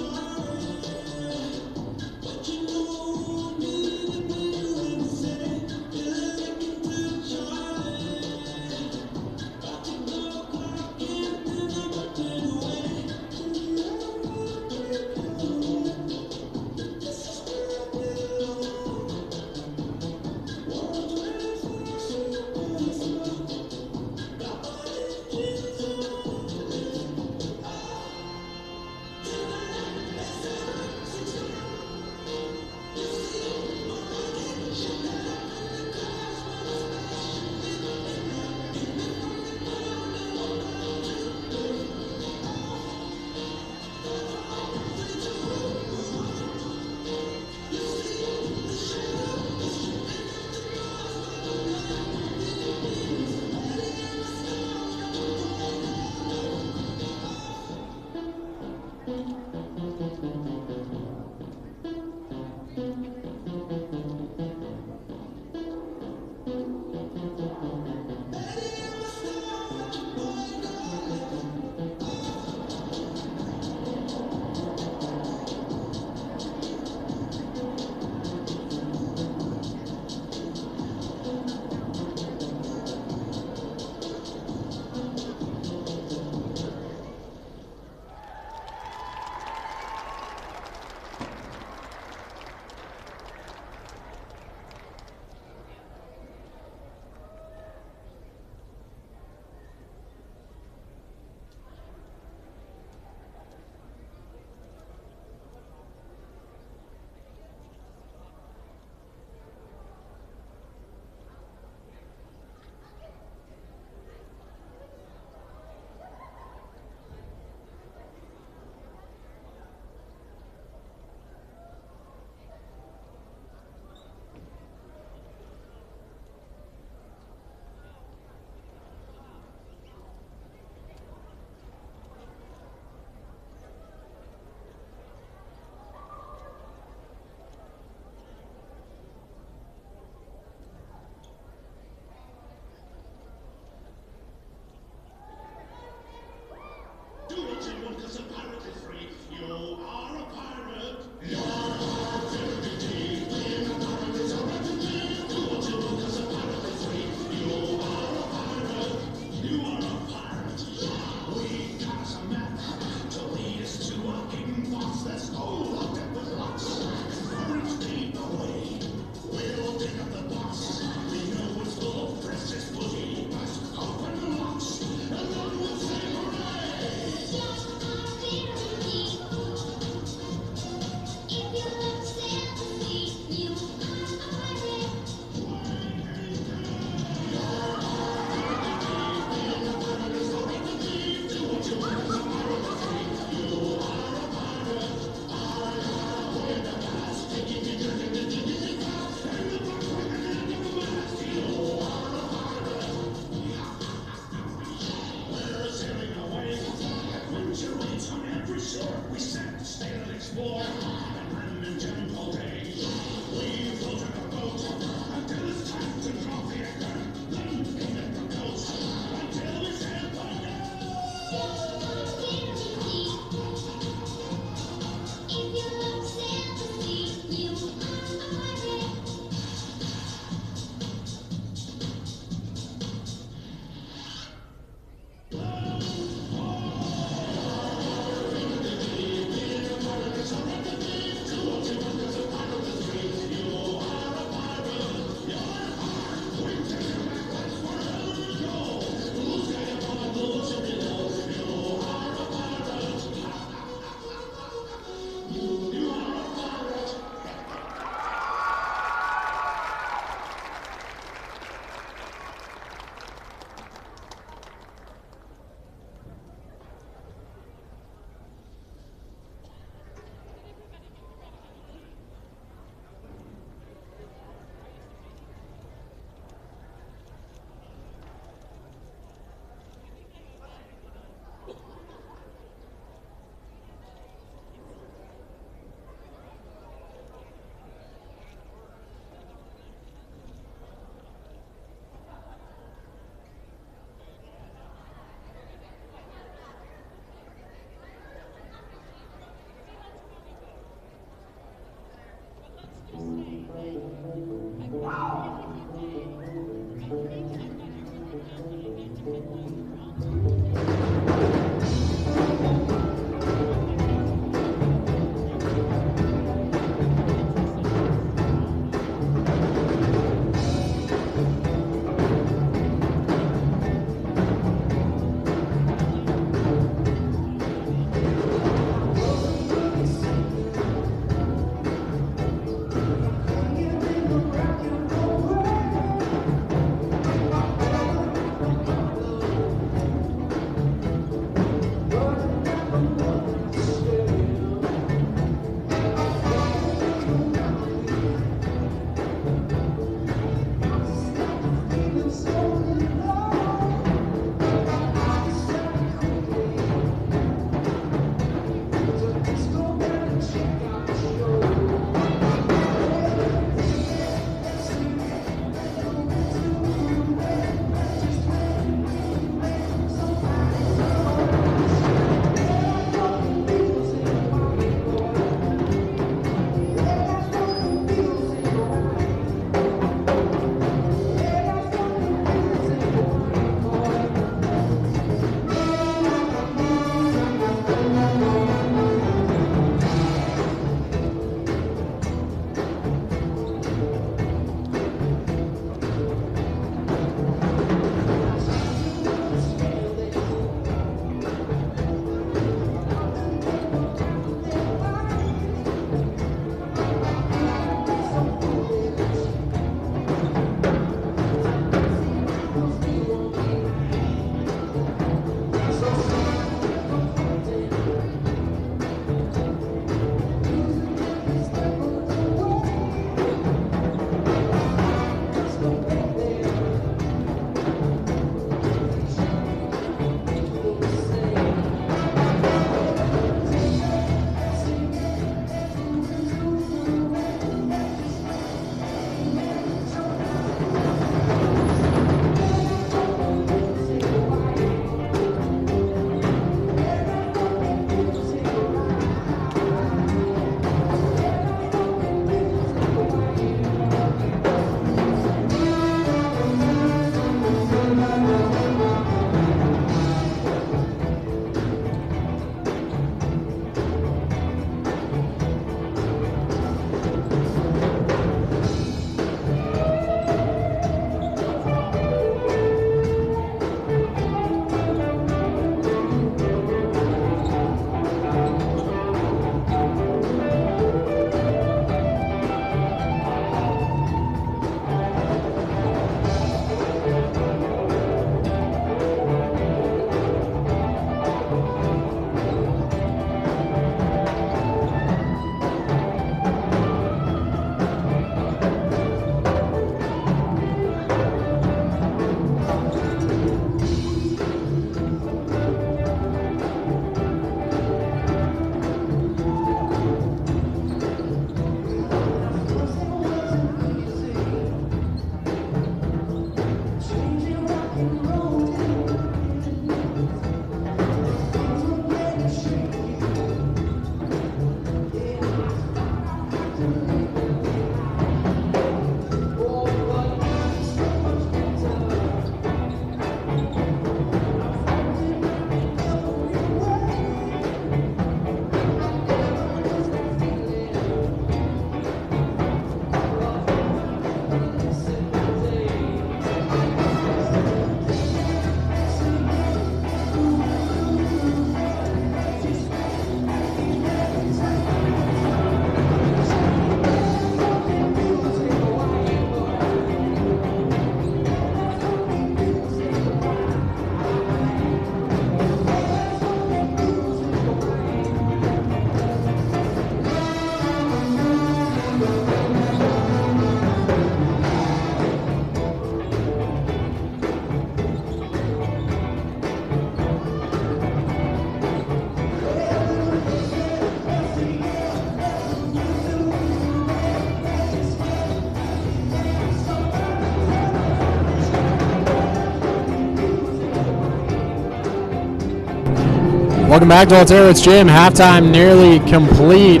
Welcome back to Altero's Gym. Halftime nearly complete.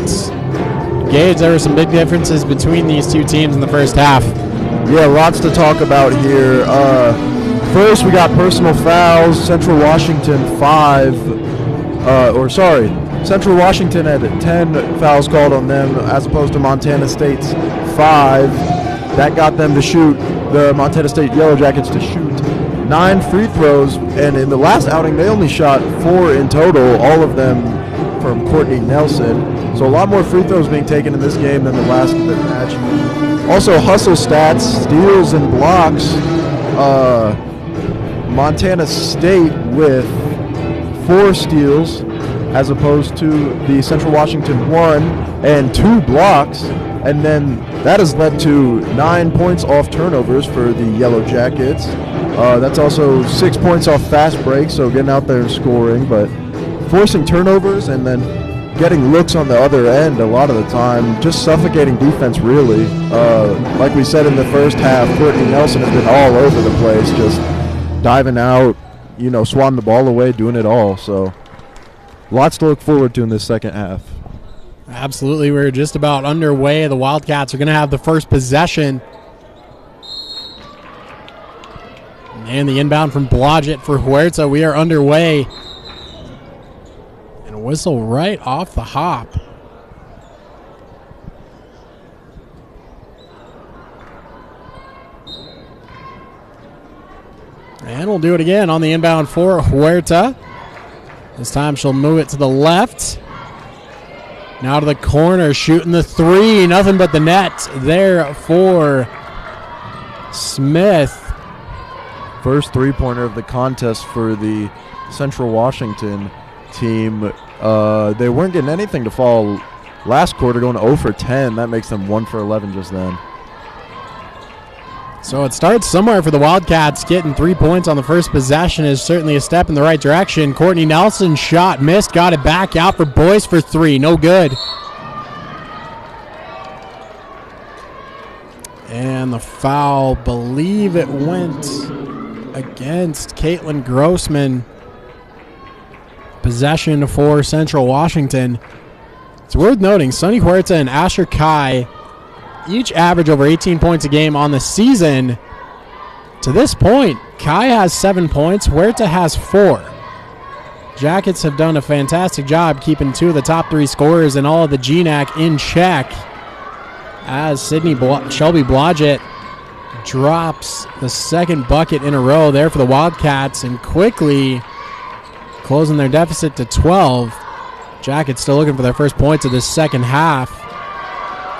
Gage, there were some big differences between these two teams in the first half. Yeah, lots to talk about here. First, we got personal fouls. Central Washington 5. Central Washington had 10 fouls called on them as opposed to Montana State's 5. That got them to shoot, the Montana State Yellow Jackets to shoot 9 free throws. And in the last outing, they only shot 4 in total, all of them from Courtney Nelson. So a lot more free throws being taken in this game than the last match. Also, hustle stats, steals and blocks. Montana State with 4 steals as opposed to the Central Washington 1 and 2 blocks. And then that has led to 9 points off turnovers for the Yellow Jackets. That's also 6 points off fast breaks, so getting out there and scoring, but forcing turnovers and then getting looks on the other end a lot of the time, just suffocating defense really. Like we said in the first half, Courtney Nelson has been all over the place, just diving out, swatting the ball away, doing it all. So lots to look forward to in this second half. Absolutely. We're just about underway. The Wildcats are going to have the first possession. And the inbound from Blodgett for Huerta. We are underway. And a whistle right off the hop. And we'll do it again on the inbound for Huerta. This time she'll move it to the left. Now to the corner, shooting the 3. Nothing but the net there for Smith. First three-pointer of the contest for the Central Washington team. They weren't getting anything to fall last quarter, going 0 for 10. That makes them 1 for 11 just then. So it starts somewhere for the Wildcats. Getting 3 points on the first possession is certainly a step in the right direction. Courtney Nelson shot, missed, got it back out for Boyce for 3. No good. And the foul, believe it went against Caitlin Grossman. Possession for Central Washington. It's worth noting, Sunny Huerta and Asher Kai each average over 18 points a game on the season. To this point, Kai has 7 points, Huerta has 4. Jackets have done a fantastic job keeping 2 of the top 3 scorers in all of the GNAC in check, as Shelby Blodgett drops the second bucket in a row there for the Wildcats, and quickly closing their deficit to 12. Jackets still looking for their first points of this second half.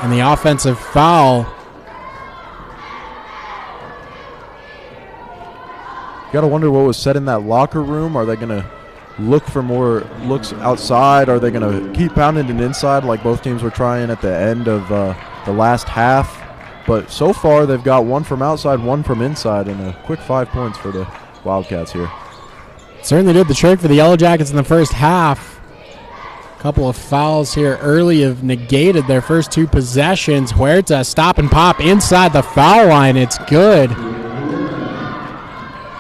And the offensive foul. You got to wonder what was said in that locker room. Are they going to look for more looks outside? Are they going to keep pounding it inside like both teams were trying at the end of the last half? But so far, they've got 1 from outside, 1 from inside, and a quick 5 points for the Wildcats here. Certainly did the trick for the Yellow Jackets in the first half. Couple of fouls here early have negated their first 2 possessions. Huerta stop and pop inside the foul line. It's good.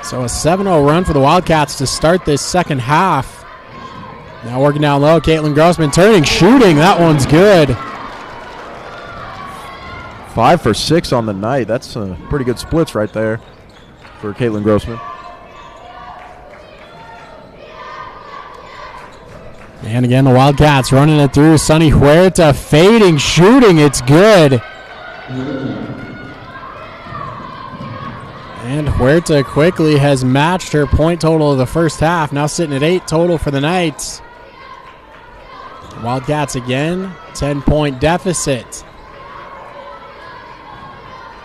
So a 7-0 run for the Wildcats to start this second half. Now working down low, Caitlin Grossman turning, shooting. That one's good. 5 for 6 on the night. That's pretty good splits right there for Caitlin Grossman. And again, the Wildcats running it through. Sunny Huerta fading, shooting. It's good. And Huerta quickly has matched her point total of the first half. Now sitting at 8 total for the night. Wildcats again, 10-point deficit.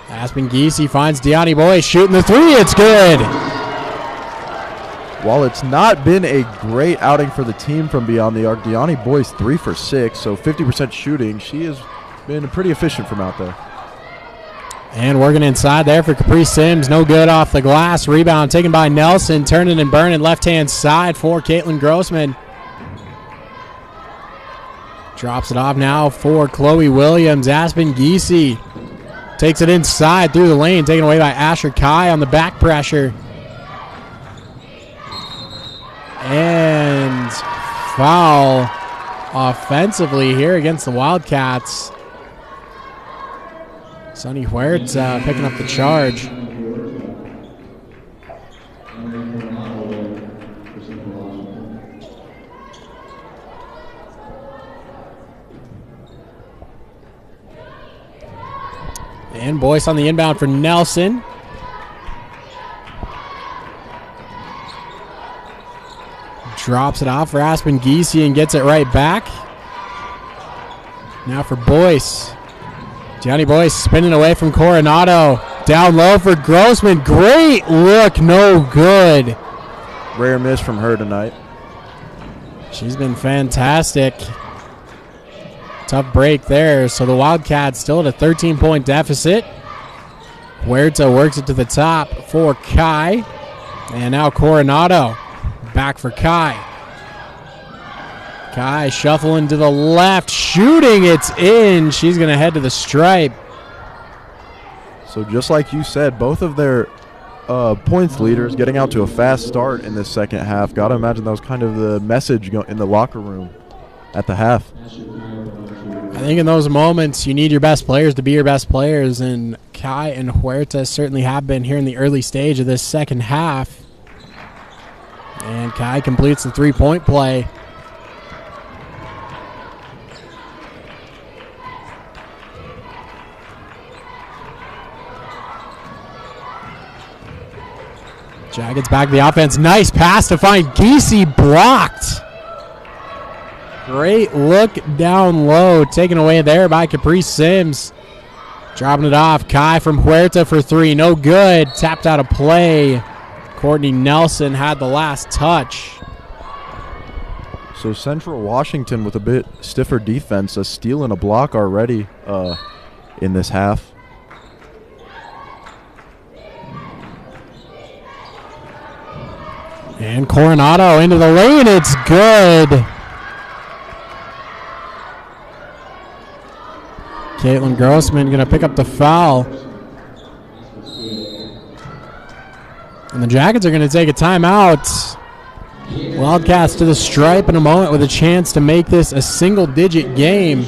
Aspen Giese finds Deani Boyce shooting the 3. It's good. While it's not been a great outing for the team from beyond the arc, Deani Boyce 3 for 6, so 50% shooting. She has been pretty efficient from out there. And working inside there for Capri Sims. No good off the glass. Rebound taken by Nelson. Turning and burning left-hand side for Caitlin Grossman. Drops it off now for Chloe Williams. Aspen Giese takes it inside through the lane. Taken away by Asher Kai on the back pressure. And foul offensively here against the Wildcats. Sunny Huerta picking up the charge. And Boyce on the inbound for Nelson. Drops it off for Aspen Giese and gets it right back. Now for Boyce. Johnny Boyce spinning away from Coronado. Down low for Grossman. Great look, no good. Rare miss from her tonight. She's been fantastic. Tough break there. So the Wildcats still at a 13-point deficit. Huerta works it to the top for Kai. And now Coronado back for Kai. Kai shuffling to the left, shooting, it's in. She's going to head to the stripe. So just like you said, both of their points leaders getting out to a fast start in this second half. Got to imagine that was kind of the message in the locker room at the half. I think in those moments you need your best players to be your best players, and Kai and Huerta certainly have been here in the early stage of this second half. And Kai completes the three-point play. Jackets back to the offense. Nice pass to find Giese, blocked. Great look down low. Taken away there by Caprice Sims. Dropping it off. Kai from Huerta for three. No good. Tapped out of play. Courtney Nelson had the last touch. So Central Washington with a bit stiffer defense. A steal and a block already in this half. And Coronado into the lane. It's good. Caitlin Grossman going to pick up the foul. And the Jackets are going to take a timeout. Wildcats to the stripe in a moment with a chance to make this a single-digit game.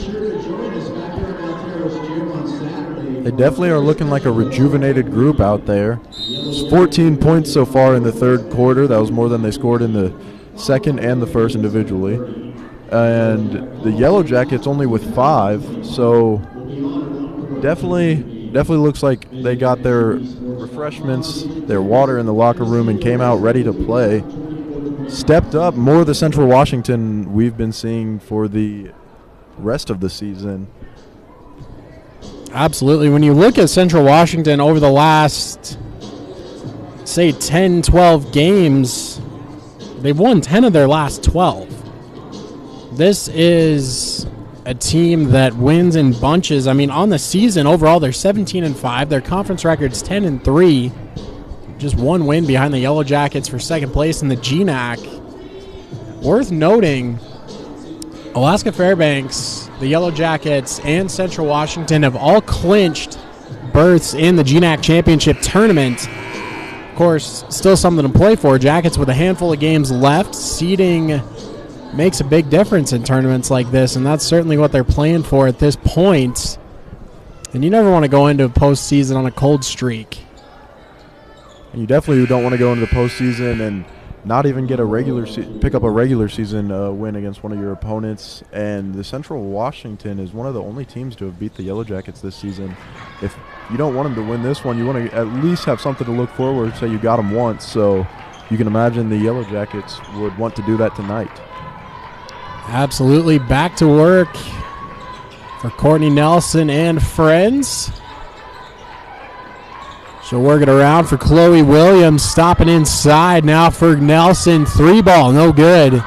They definitely are looking like a rejuvenated group out there. It's 14 points so far in the third quarter. That was more than they scored in the second and the first individually. And the Yellow Jackets only with 5. So definitely looks like they got their refreshments, their water in the locker room, and came out ready to play. Stepped up more the Central Washington we've been seeing for the rest of the season. Absolutely. When you look at Central Washington over the last, say, 10, 12 games, they've won 10 of their last 12. This is a team that wins in bunches. I mean, on the season, overall, they're 17-5. Their conference record's 10-3. Just one win behind the Yellow Jackets for second place in the GNAC. Worth noting, Alaska Fairbanks, the Yellow Jackets, and Central Washington have all clinched berths in the GNAC Championship Tournament. Of course, still something to play for. Jackets with a handful of games left. Seeding makes a big difference in tournaments like this, and that's certainly what they're playing for at this point. And you never want to go into a postseason on a cold streak. And you definitely don't want to go into the postseason and not even get a pick up a regular season win against one of your opponents. And the Central Washington is one of the only teams to have beat the Yellow Jackets this season. If you don't want them to win this one, you want to at least have something to look forward to. Say you got them once, so you can imagine the Yellow Jackets would want to do that tonight. Absolutely. Back to work for Courtney Nelson and friends. She'll work it around for Chloe Williams, stopping inside now for Nelson. 3-ball, no good.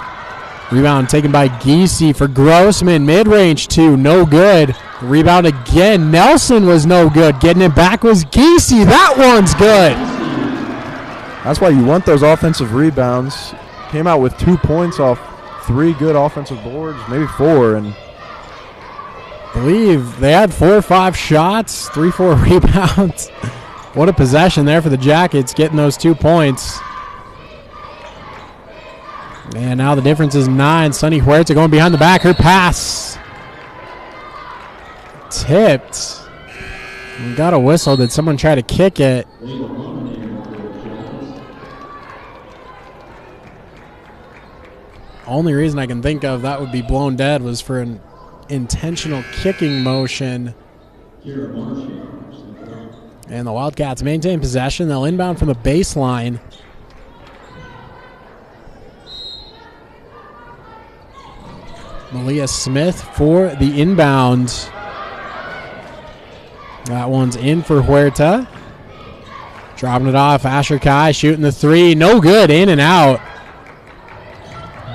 Rebound taken by Giese for Grossman. Mid-range 2, no good. Rebound again. Nelson was no good. Getting it back was Giese. That one's good. That's why you want those offensive rebounds. Came out with 2 points off 3 good offensive boards, maybe 4, and I believe they had 4 or 5 shots, 3-4 rebounds. What a possession there for the Jackets, getting those 2 points. And now the difference is 9. Sunny Huerta going behind the back. Her pass tipped. We got a whistle. Did someone try to kick it? Only reason I can think of that would be blown dead was for an intentional kicking motion. And the Wildcats maintain possession. They'll inbound from the baseline. Malia Smith for the inbound. That one's in for Huerta. Dropping it off. Asher Kai shooting the three. No good. In and out.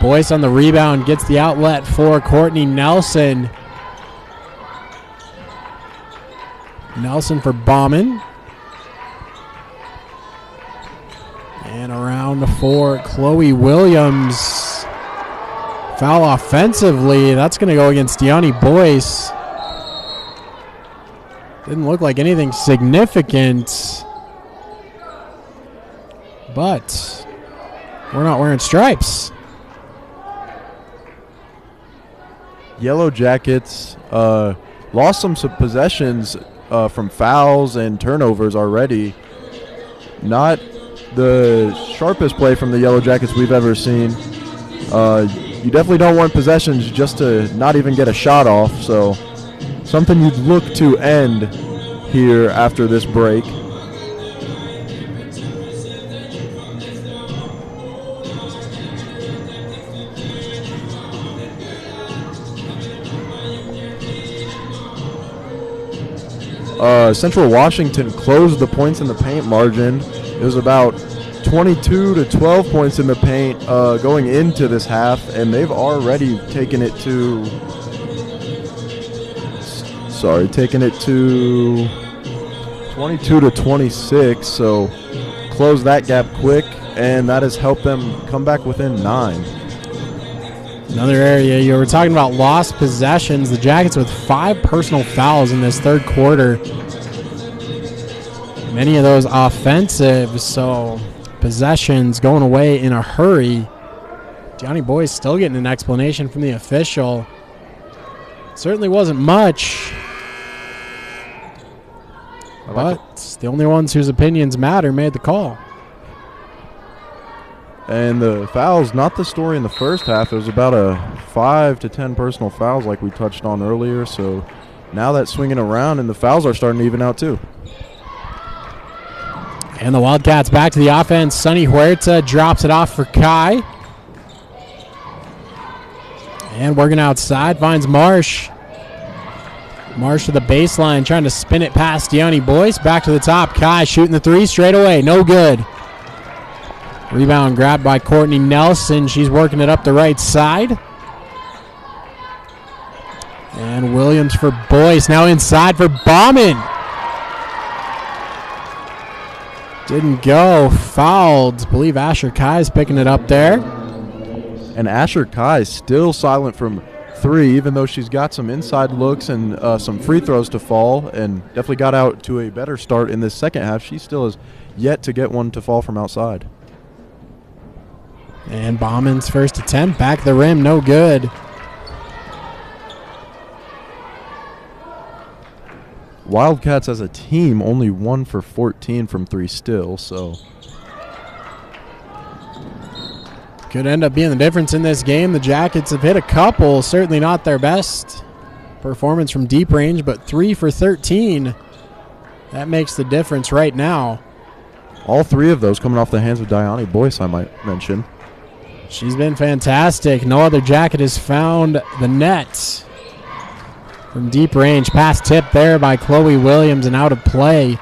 Boyce on the rebound gets the outlet for Courtney Nelson. Nelson for Bauman. And around for Chloe Williams. Foul offensively. That's going to go against Deani Boyce. Didn't look like anything significant. But we're not wearing stripes. Yellow Jackets lost some possessions from fouls and turnovers already. Not the sharpest play from the Yellow Jackets we've ever seen. You definitely don't want possessions just to not even get a shot off, so something you'd look to end here after this break. Central Washington closed the points in the paint margin. It was about 22 to 12 points in the paint going into this half, and they've already taken it to 22 to 26, so close that gap quick, and that has helped them come back within 9. Another area, you were talking about lost possessions. The Jackets with 5 personal fouls in this third quarter. Many of those offensive, so possessions going away in a hurry. Deani Boyce still getting an explanation from the official. Certainly wasn't much, but the only ones whose opinions matter made the call. And the fouls, not the story in the first half. It was about a 5 to 10 personal fouls like we touched on earlier. So now that's swinging around, and the fouls are starting to even out too. And the Wildcats back to the offense. Sonny Huerta drops it off for Kai. And working outside, finds Marsh. Marsh to the baseline, trying to spin it past Deani Boyce. Back to the top. Kai shooting the three straight away. No good. Rebound grabbed by Courtney Nelson. She's working it up the right side. And Williams for Boyce. Now inside for Bauman. Didn't go. Fouled. I believe Asher Kai is picking it up there. And Asher Kai is still silent from 3, even though she's got some inside looks and some free throws to fall, and definitely got out to a better start in this second half. She still has yet to get one to fall from outside. And Bauman's first attempt, back the rim, no good. Wildcats as a team only 1 for 14 from 3 still, so could end up being the difference in this game. The Jackets have hit a couple, certainly not their best performance from deep range, but 3 for 13. That makes the difference right now. All 3 of those coming off the hands of Deani Boyce, I might mention. She's been fantastic. No other Jacket has found the net from deep range. Pass tip there by Chloe Williams and out of play.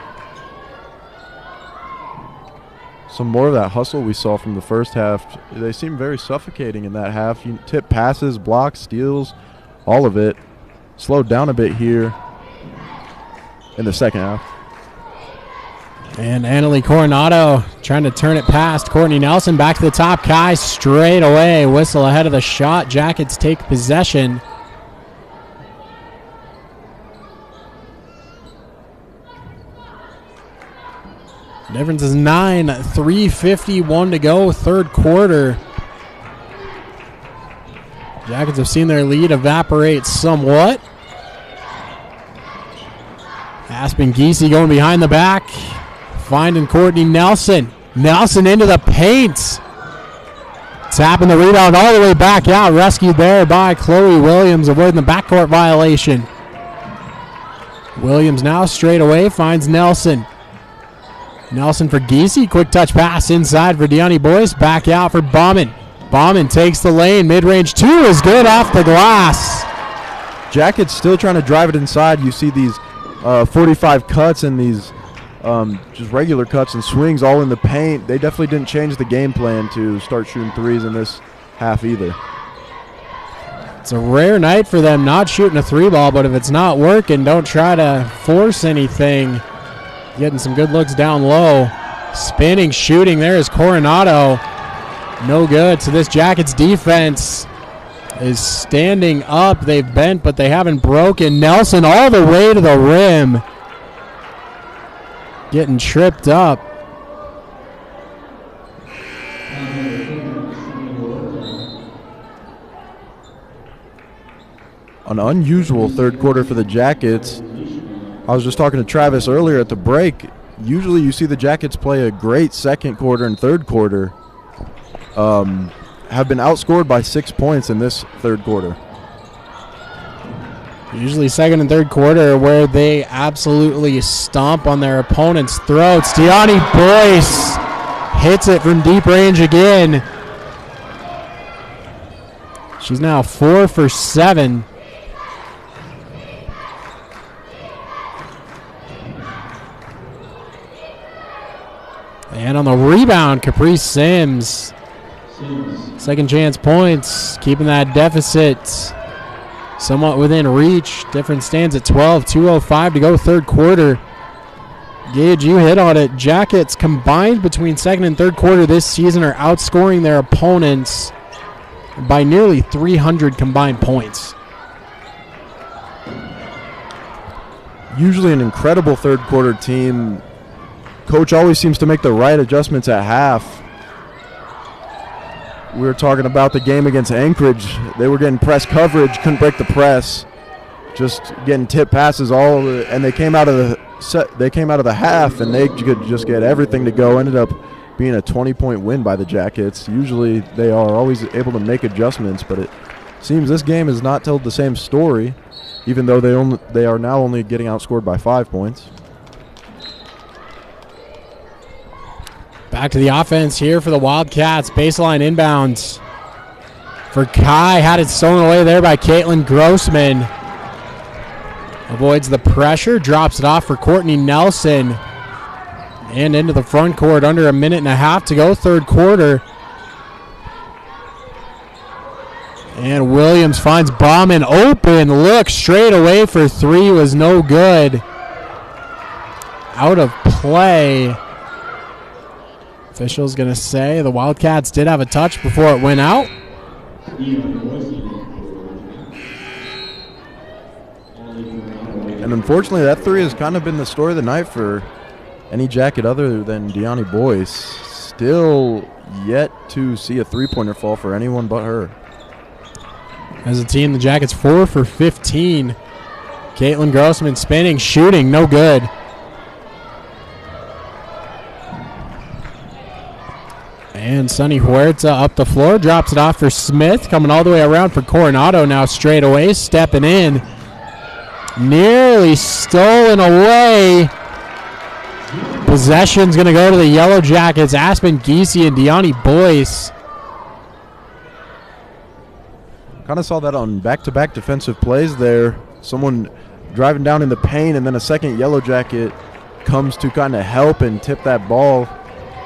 Some more of that hustle we saw from the first half. They seem very suffocating in that half. You tip passes, blocks, steals, all of it. Slowed down a bit here in the second half. And Annalie Coronado trying to turn it past Courtney Nelson. Back to the top. Kai straight away. Whistle ahead of the shot. Jackets take possession. Difference is 9. 3:51 to go. Third quarter. Jackets have seen their lead evaporate somewhat. Aspen Giese going behind the back. Finding Courtney Nelson. Nelson into the paint. Tapping the rebound all the way back out. Rescued there by Chloe Williams, avoiding the backcourt violation. Williams now straight away finds Nelson. Nelson for Giese. Quick touch pass inside for Deani Boyce. Back out for Bauman. Bauman takes the lane. Mid-range 2 is good off the glass. Jackets still trying to drive it inside. You see these 45 cuts and these just regular cuts and swings all in the paint. They definitely didn't change the game plan to start shooting threes in this half either. It's a rare night for them not shooting a 3-ball, but if it's not working, don't try to force anything. Getting some good looks down low. Spinning, shooting. There is Coronado. No good. So this Jackets defense is standing up. They've bent, but they haven't broken. Nelson all the way to the rim. Getting tripped up. An unusual third quarter for the Jackets. I was just talking to Travis earlier at the break. Usually you see the Jackets play a great second quarter and third quarter. Have been outscored by 6 points in this third quarter. Usually second and third quarter where they absolutely stomp on their opponent's throats. Deani Boyce hits it from deep range again. She's now 4 for 7. And on the rebound, Caprice Sims. Second chance points, keeping that deficit somewhat within reach. Difference stands at 12, 2:05 to go third quarter. Gage, you hit on it. Jackets combined between second and third quarter this season are outscoring their opponents by nearly 300 combined points. Usually an incredible third quarter team. Coach always seems to make the right adjustments at half. We were talking about the game against Anchorage. They were getting press coverage, couldn't break the press, just getting tip passes and they came out of the half and they could just get everything to go. Ended up being a 20-point win by the Jackets. Usually they are always able to make adjustments, but it seems this game has not told the same story, even though they are now only getting outscored by 5 points. Back to the offense here for the Wildcats. Baseline inbounds for Kai. Had it stolen away there by Caitlin Grossman. Avoids the pressure. Drops it off for Courtney Nelson. And into the front court. Under a minute and a half to go third quarter. And Williams finds Bauman open. Look straight away for 3 was no good. Out of play. Official's going to say the Wildcats did have a touch before it went out. And unfortunately, that 3 has kind of been the story of the night for any Jacket other than Deani Boyce. Still yet to see a three-pointer fall for anyone but her. As a team, the Jackets 4 for 15. Caitlin Grossman spinning, shooting, no good. And Sunny Huerta up the floor, drops it off for Smith, coming all the way around for Coronado now straight away, stepping in. Nearly stolen away. Possession's going to go to the Yellow Jackets. Aspen Giese and Deani Boyce. Kind of saw that on back-to-back defensive plays there. Someone driving down in the paint, and then a second Yellow Jacket comes to kind of help and tip that ball.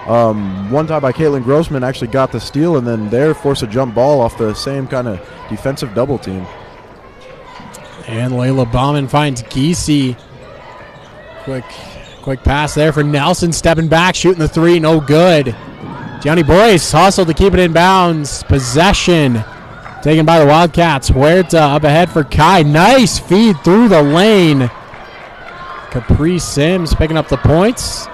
One time by Caitlin Grossman actually got the steal, and then there forced a jump ball off the same kind of defensive double team. And Layla Bauman finds Giese. Quick pass there for Nelson, stepping back, shooting the 3, no good. Deani Boyce hustled to keep it in bounds. Possession taken by the Wildcats. Huerta up ahead for Kai. Nice feed through the lane. Caprice Sims picking up the points.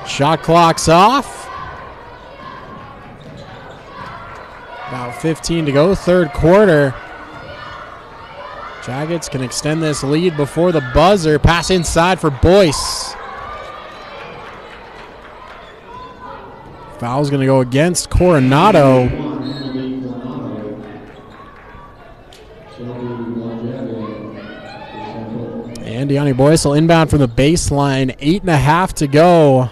Shot clock's off. About 15 to go, third quarter. Jackets can extend this lead before the buzzer. Pass inside for Boyce. Foul's going to go against Coronado. And And Deani Boyce will inbound from the baseline. 8.5 to go.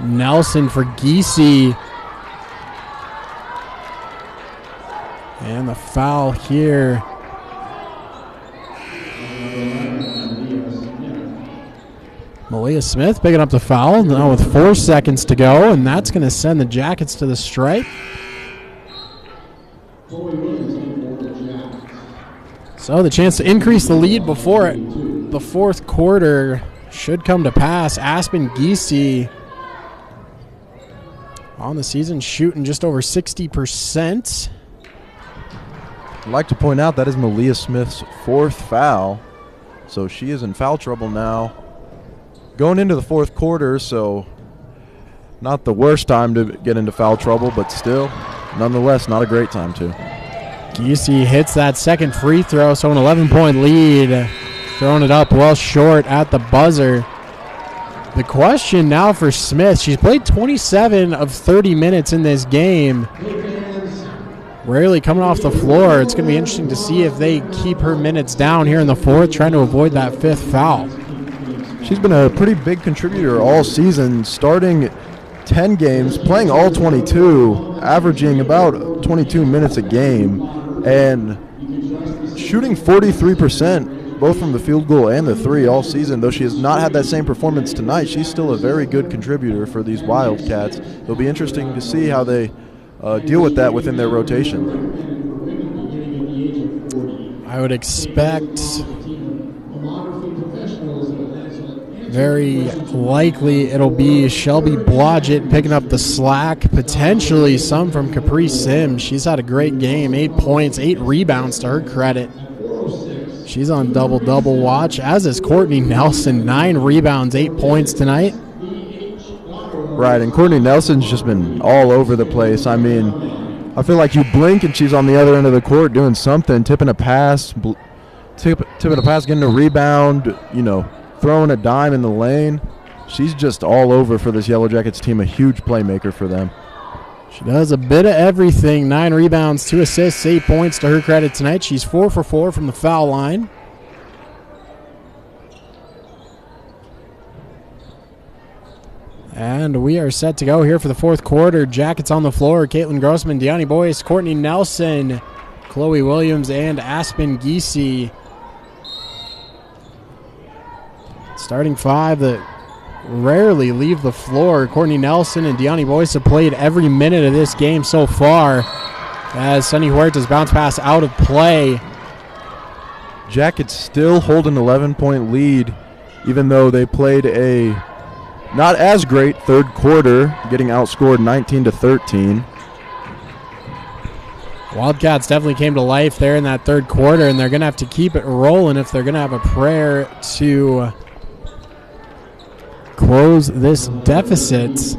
Nelson for Giese. And the foul here. Malia Smith picking up the foul now with 4 seconds to go, and that's going to send the Jackets to the stripe. So the chance to increase the lead before the fourth quarter should come to pass. Aspen Giese on the season shooting just over 60%. I'd like to point out that is Malia Smith's 4th foul, so she is in foul trouble now. Going into the fourth quarter, so not the worst time to get into foul trouble, but still, nonetheless, not a great time to. Giese hits that second free throw, so an 11-point lead. Throwing it up well short at the buzzer. The question now for Smith, she's played 27 of 30 minutes in this game. Rarely coming off the floor. It's going to be interesting to see if they keep her minutes down here in the fourth, trying to avoid that 5th foul. She's been a pretty big contributor all season, starting 10 games, playing all 22, averaging about 22 minutes a game, and shooting 43%, both from the field goal and the three all season. Though she has not had that same performance tonight, she's still a very good contributor for these Wildcats. It'll be interesting to see how they deal with that within their rotation. I would expect very likely it'll be Shelby Blodgett picking up the slack, potentially some from Capri Sims. She's had a great game, 8 points, 8 rebounds to her credit. She's on double-double watch, as is Courtney Nelson, 9 rebounds, 8 points tonight. Right, and Courtney Nelson's just been all over the place. I mean, I feel like you blink and she's on the other end of the court doing something, tipping a pass, getting a rebound, throwing a dime in the lane. She's just all over for this Yellow Jackets team, a huge playmaker for them. She does a bit of everything. 9 rebounds, 2 assists, 8 points to her credit tonight. She's 4 for 4 from the foul line. And we are set to go here for the fourth quarter. Jackets on the floor. Caitlin Grossman, Deani Boyce, Courtney Nelson, Chloe Williams, and Aspen Giese. Starting 5 that rarely leave the floor. Courtney Nelson and Deani Boyce have played every minute of this game so far, as Sunny Huerta's bounce pass out of play. Jackets still hold an 11-point lead, even though they played a not as great third quarter, getting outscored 19-13. Wildcats definitely came to life there in that third quarter, and they're going to have to keep it rolling if they're going to have a prayer to close this deficit.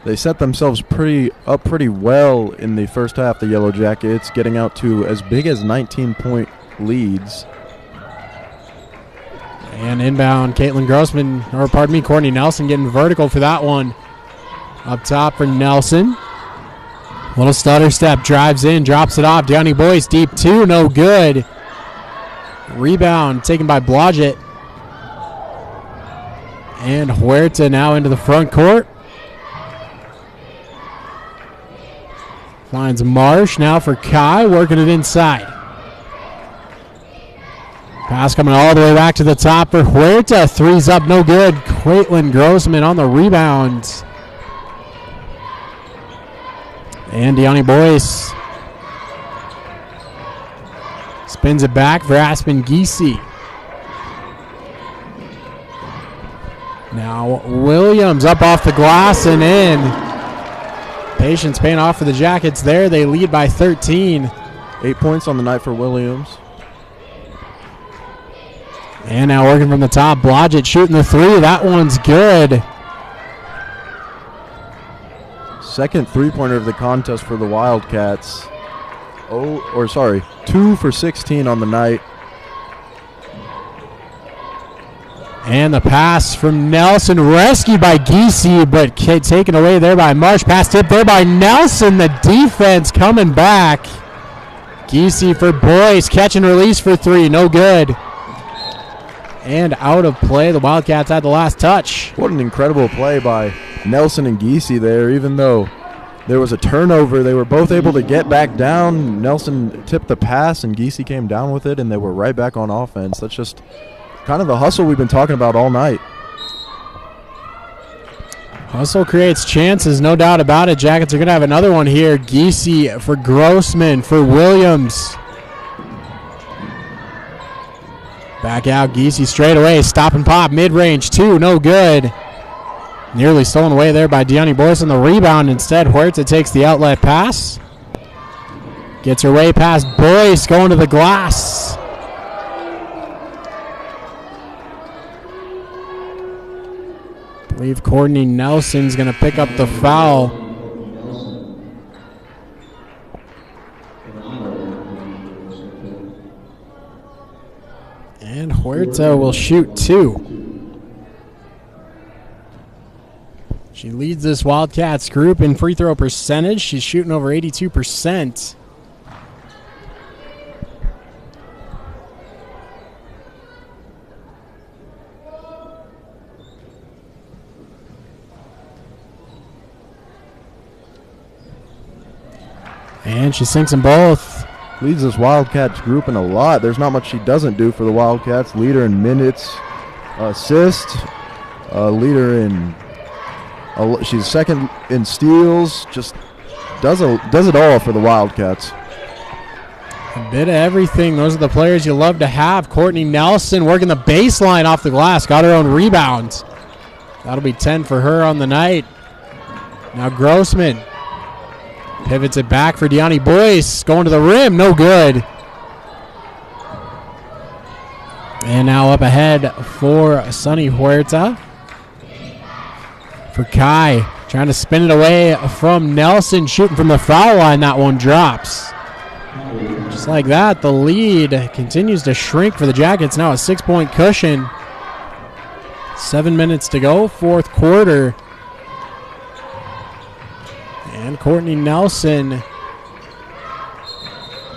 They set themselves pretty well in the first half, the Yellow Jackets, getting out to as big as 19-point leads. And inbound, Courtney Nelson getting vertical for that one. Up top for Nelson. Little stutter step, drives in, drops it off. Deani Boyce, deep 2, no good. Rebound taken by Blodgett. And Huerta now into the front court. Finds Marsh now for Kai, working it inside. Pass coming all the way back to the top for Huerta. Three's up, no good. Caitlin Grossman on the rebound. And Deani Boyce spins it back for Aspen Giese. Now Williams up off the glass and in. Patience paying off for the Jackets there. They lead by 13. 8 points on the night for Williams. And now working from the top, Blodgett shooting the 3. That one's good. Second three-pointer of the contest for the Wildcats. 2 for 16 on the night. And the pass from Nelson, rescued by Giese, but taken away there by Marsh. Pass tip there by Nelson. The defense coming back. Giese for Boyce. Catch and release for three. No good. And out of play. The Wildcats had the last touch. What an incredible play by Nelson and Giese there. Even though there was a turnover, they were both able to get back down. Nelson tipped the pass, and Giese came down with it, and they were right back on offense. That's just kind of the hustle we've been talking about all night. Hustle creates chances, no doubt about it. Jackets are going to have another one here. Giese for Grossman, for Williams. Back out, Giese straight away. Stop and pop, mid-range, two, no good. Nearly stolen away there by Deani Boyce on the rebound. Instead, Huerta takes the outlet pass. Gets her way past Boyce, going to the glass. I believe Courtney Nelson's going to pick up the foul. And Huerta will shoot two. She leads this Wildcats group in free throw percentage. She's shooting over 82%. And she sinks them both. Leads this Wildcats group in a lot. There's not much she doesn't do for the Wildcats. Leader in minutes, assist, leader in. She's second in steals. Just does it all for the Wildcats. A bit of everything. Those are the players you love to have. Courtney Nelson working the baseline off the glass. Got her own rebound. That'll be 10 for her on the night. Now Grossman pivots it back for Deani Boyce. Going to the rim. No good. And now up ahead for Sunny Huerta. For Kai. Trying to spin it away from Nelson. Shooting from the foul line. That one drops. Just like that, the lead continues to shrink for the Jackets. Now a 6-point cushion. 7 minutes to go, fourth quarter. And Courtney Nelson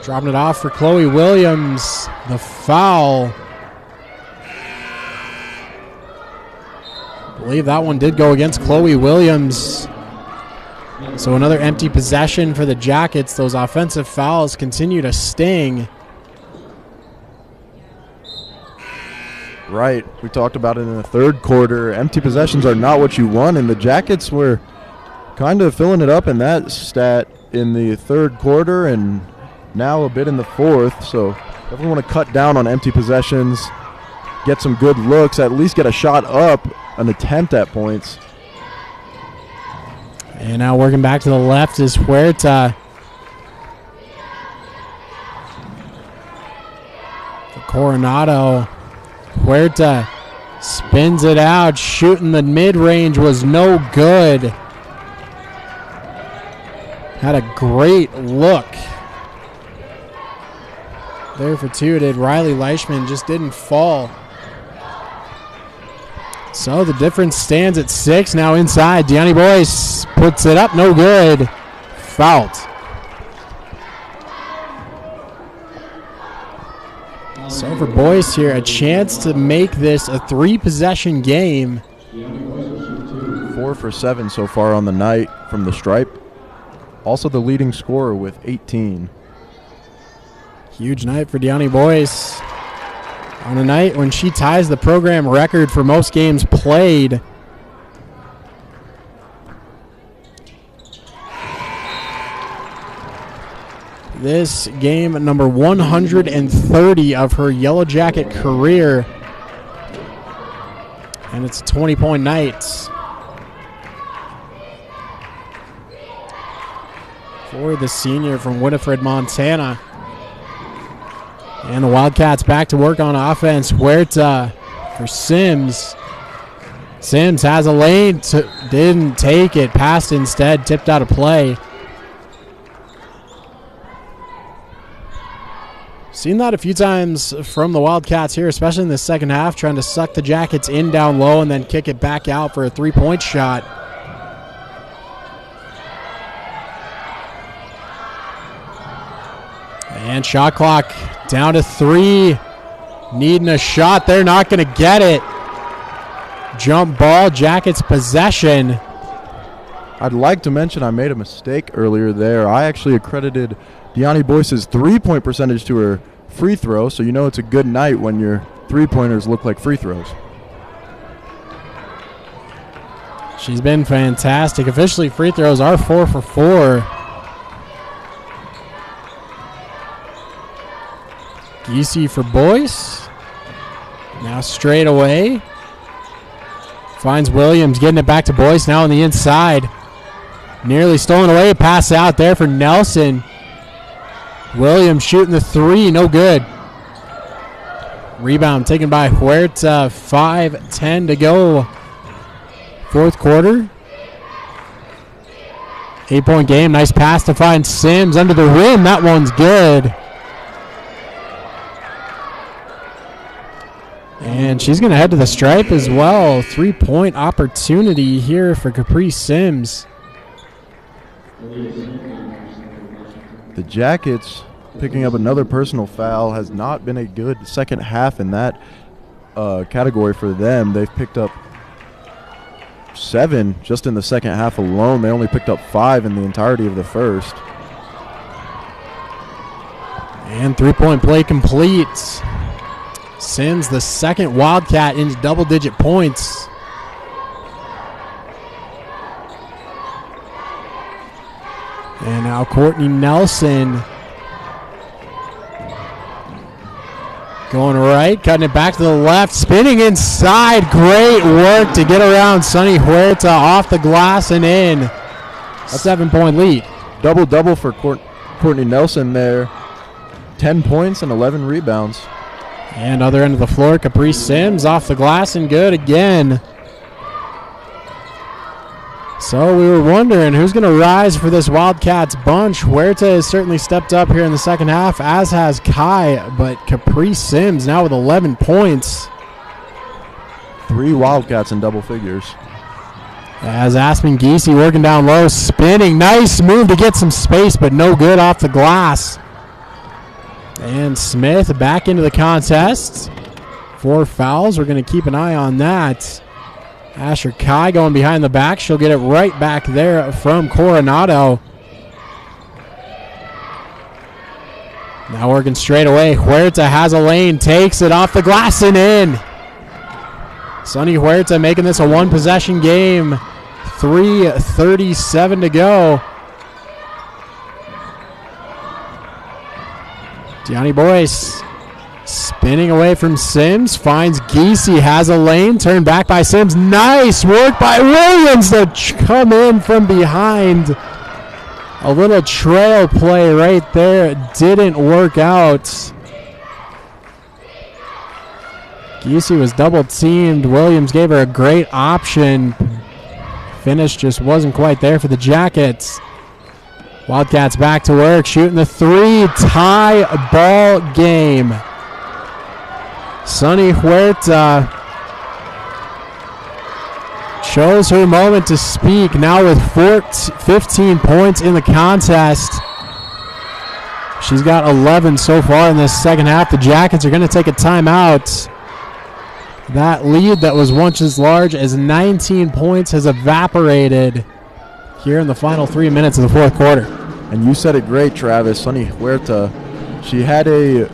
dropping it off for Chloe Williams. The foul. I believe that one did go against Chloe Williams. So another empty possession for the Jackets. Those offensive fouls continue to sting. Right. We talked about it in the third quarter. Empty possessions are not what you want, and the Jackets were kind of filling it up in that stat in the third quarter and now a bit in the fourth. So definitely want to cut down on empty possessions, get some good looks, at least get a shot up, an attempt at points. And now working back to the left is Huerta. For Coronado. Huerta spins it out. Shooting the mid-range was no good. Had a great look. There for two did Riley Leishman. Just didn't fall. So the difference stands at 6. Now inside, Deani Boyce puts it up, no good. Fouled. So for Boyce here, a chance to make this a 3-possession game. 4 for 7 so far on the night from the stripe. Also the leading scorer with 18. Huge night for Deani Boyce. On a night when she ties the program record for most games played. This game number 130 of her Yellow Jacket career. And it's a 20-point night for the senior from Winifred, Montana. And the Wildcats back to work on offense. Huerta for Sims. Sims has a lane. Didn't take it. Passed instead. Tipped out of play. Seen that a few times from the Wildcats here, especially in the second half, trying to suck the Jackets in down low and then kick it back out for a three-point shot. And shot clock down to 3. Needing a shot. They're not going to get it. Jump ball, Jackets possession. I'd like to mention I made a mistake earlier there. I actually accredited Deani Boyce's three-point percentage to her free throw, so you know it's a good night when your three-pointers look like free throws. She's been fantastic. Officially, free throws are 4 for 4. Giese for Boyce. Now straight away. Finds Williams, getting it back to Boyce now on the inside. Nearly stolen away. Pass out there for Nelson. Williams shooting the 3, no good. Rebound taken by Huerta. 5:10 to go. Fourth quarter. 8-point game. Nice pass to find Sims under the rim. That one's good. And she's going to head to the stripe as well. 3-point opportunity here for Caprice Sims. The Jackets picking up another personal foul. Has not been a good second half in that category for them. They've picked up 7 just in the second half alone. They only picked up 5 in the entirety of the first. And 3-point play complete. Sims, the second Wildcat, into double-digit points. And now Courtney Nelson going right, cutting it back to the left, spinning inside. Great work to get around Sunny Huerta off the glass and in. A 7-point lead. Double-double for Courtney Nelson there. 10 points and 11 rebounds. And other end of the floor, Caprice Sims off the glass and good again. So we were wondering who's going to rise for this Wildcats bunch. Huerta has certainly stepped up here in the second half, as has Kai, but Caprice Sims now with 11 points. 3 Wildcats in double figures. As Aspen Giese working down low, spinning. Nice move to get some space, but no good off the glass. And Smith back into the contest. 4 fouls. We're going to keep an eye on that. Asher Kai going behind the back. She'll get it right back there from Coronado. Now working straight away. Huerta has a lane. Takes it off the glass and in. Sunny Huerta making this a one-possession game. 3:37 to go. Deani Boyce spinning away from Sims. Finds Giese. Has a lane. Turned back by Sims. Nice work by Williams to come in from behind. A little trail play right there. It didn't work out. Giese was double teamed. Williams gave her a great option. Finish just wasn't quite there for the Jackets. Wildcats back to work, shooting the 3, tie ball game. Sunny Huerta shows her moment to speak now with 15 points in the contest. She's got 11 so far in this second half. The Jackets are going to take a timeout. That lead that was once as large as 19 points has evaporated here in the final 3 minutes of the fourth quarter. And you said it great, Travis. Sunny Huerta, she had a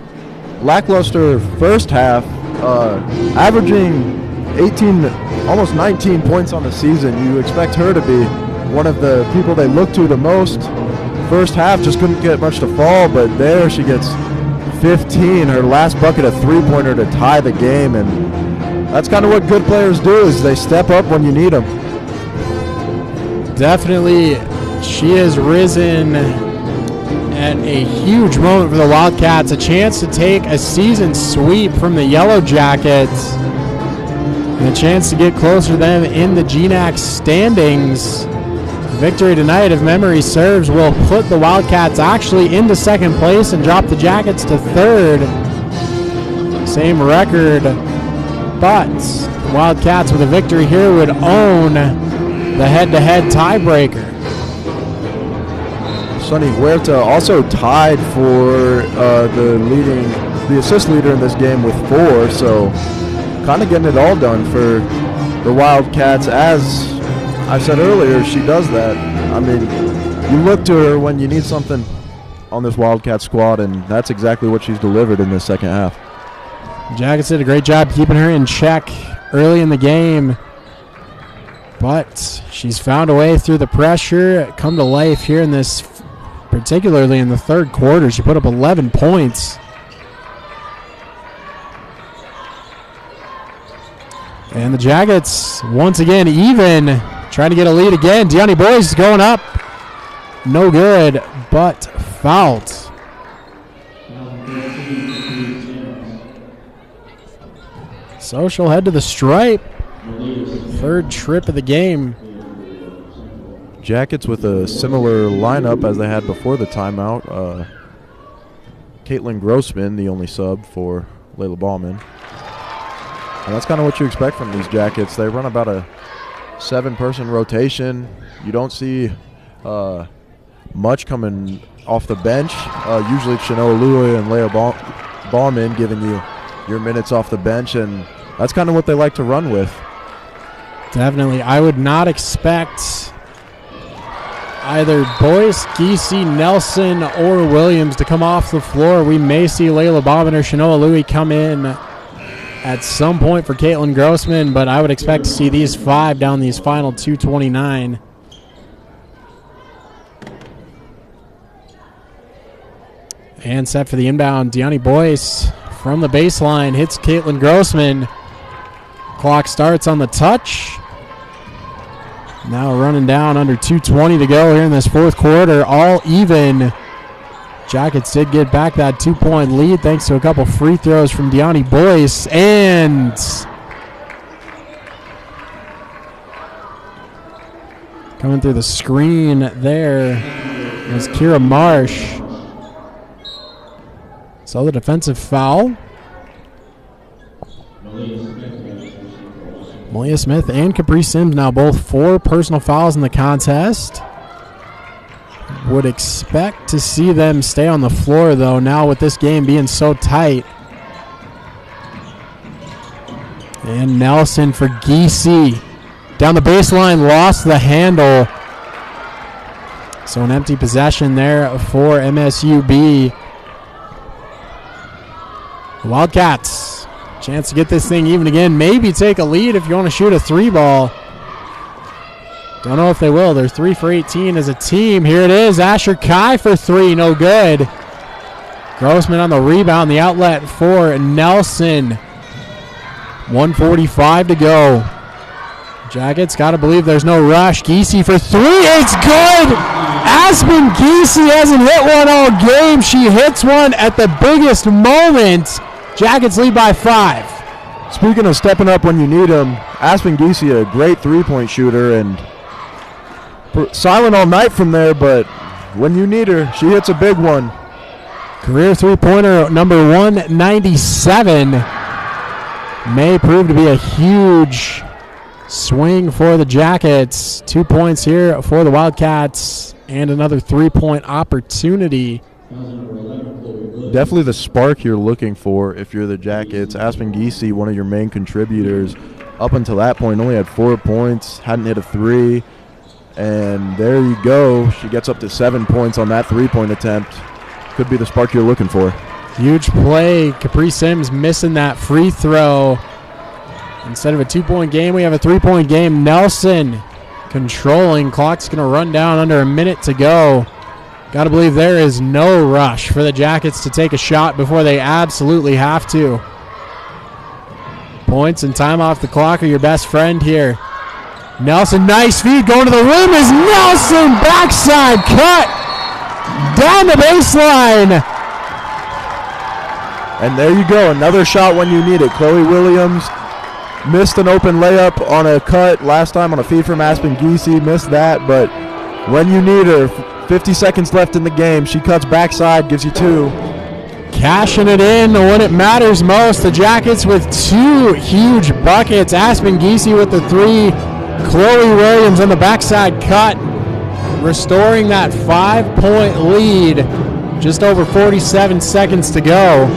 lackluster first half, averaging 18, almost 19 points on the season. You expect her to be one of the people they look to the most. First half just couldn't get much to fall, but there she gets 15, her last bucket a three-pointer to tie the game, and that's kind of what good players do, is they step up when you need them. Definitely, she has risen at a huge moment for the Wildcats. A chance to take a season sweep from the Yellow Jackets. And a chance to get closer to them in the GNAC standings. Victory tonight, if memory serves, will put the Wildcats actually into second place and drop the Jackets to third. Same record, but the Wildcats with a victory here would own the head-to-head tiebreaker. Sonny Huerta also tied for the assist leader in this game with 4, so kind of getting it all done for the Wildcats. As I said earlier, she does that. I mean, you look to her when you need something on this Wildcat squad, and that's exactly what she's delivered in this second half. Jackets did a great job keeping her in check early in the game, but she's found a way through the pressure, come to life here in this, particularly in the third quarter. She put up 11 points. And the Jackets, once again, even, trying to get a lead again. Deani Boyce is going up. No good, but fouled. So she'll head to the stripe. Third trip of the game. Jackets with a similar lineup as they had before the timeout. Caitlin Grossman, the only sub for Layla Ballman. And that's kind of what you expect from these Jackets. They run about a 7-person rotation. You don't see much coming off the bench. Usually it's Shanoa Lui and Leah Ballman giving you your minutes off the bench, and that's kind of what they like to run with. Definitely. I would not expect either Boyce, Giese, Nelson, or Williams to come off the floor. We may see Layla Ballman or Shanoa Lui come in at some point for Caitlin Grossman, but I would expect to see these 5 down these final 2:29. And set for the inbound, Deani Boyce from the baseline hits Caitlin Grossman. Clock starts on the touch. Now running down under 2:20 to go here in this fourth quarter, all even. Jackets did get back that 2-point lead thanks to a couple free throws from Deani Boyce. And coming through the screen there is Kira Marsh. So the defensive foul. Malia Smith and Capri Sims now both 4 personal fouls in the contest. Would expect to see them stay on the floor, though, now with this game being so tight. And Nelson for Giese. Down the baseline, lost the handle. So an empty possession there for MSUB. Wildcats, chance to get this thing even again. Maybe take a lead if you want to shoot a 3-ball. Don't know if they will. They're 3 for 18 as a team. Here it is. Asher Kai for 3. No good. Grossman on the rebound. The outlet for Nelson. 1:45 to go. Jackets got to believe there's no rush. Giese for 3. It's good. Aspen Giese hasn't hit one all game. She hits one at the biggest moment. Jackets lead by 5. Speaking of stepping up when you need them, Aspen Giese, a great 3-point shooter, and silent all night from there, but when you need her, she hits a big one. Career 3-pointer number 197 may prove to be a huge swing for the Jackets. 2 points here for the Wildcats and another 3-point opportunity. Definitely the spark you're looking for if you're the Jackets. Aspen Giese, one of your main contributors, up until that point only had 4 points, hadn't hit a 3. And there you go. She gets up to 7 points on that 3-point attempt. Could be the spark you're looking for. Huge play. Capri Sims missing that free throw. Instead of a 2-point game, we have a 3-point game. Nelson controlling. Clock's going to run down under a minute to go. Got to believe there is no rush for the Jackets to take a shot before they absolutely have to. Points and time off the clock are your best friend here. Nelson, nice feed, going to the rim is Nelson, backside cut, down the baseline. And there you go, another shot when you need it. Chloe Williams missed an open layup on a cut last time on a feed from Aspen Giese, missed that, but when you need her. 50 seconds left in the game. She cuts backside, gives you 2. Cashing it in when it matters most. The Jackets with 2 huge buckets. Aspen Giese with the 3. Chloe Williams on the backside cut, restoring that 5-point lead. Just over 47 seconds to go.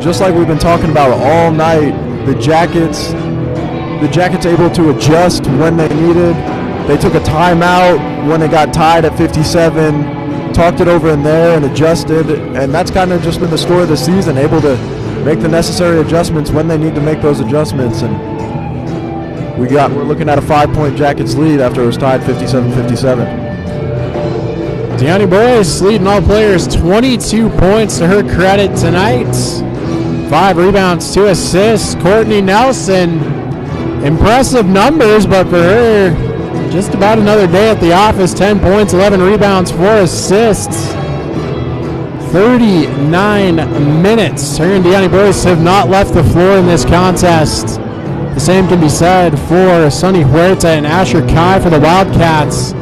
Just like we've been talking about all night, the Jackets able to adjust when they needed. They took a timeout when they got tied at 57, talked it over in there and adjusted, and that's kind of just been the story of the season, able to make the necessary adjustments when they need to make those adjustments. And we're looking at a 5-point Jackets lead after it was tied 57-57. Deanne Boyce leading all players, 22 points to her credit tonight. 5 rebounds, 2 assists. Courtney Nelson, impressive numbers, but for her, just about another day at the office. 10 points, 11 rebounds, 4 assists. 39 minutes. Her and Deanne Boyce have not left the floor in this contest. The same can be said for Sunny Huerta and Asher Kai for the Wildcats.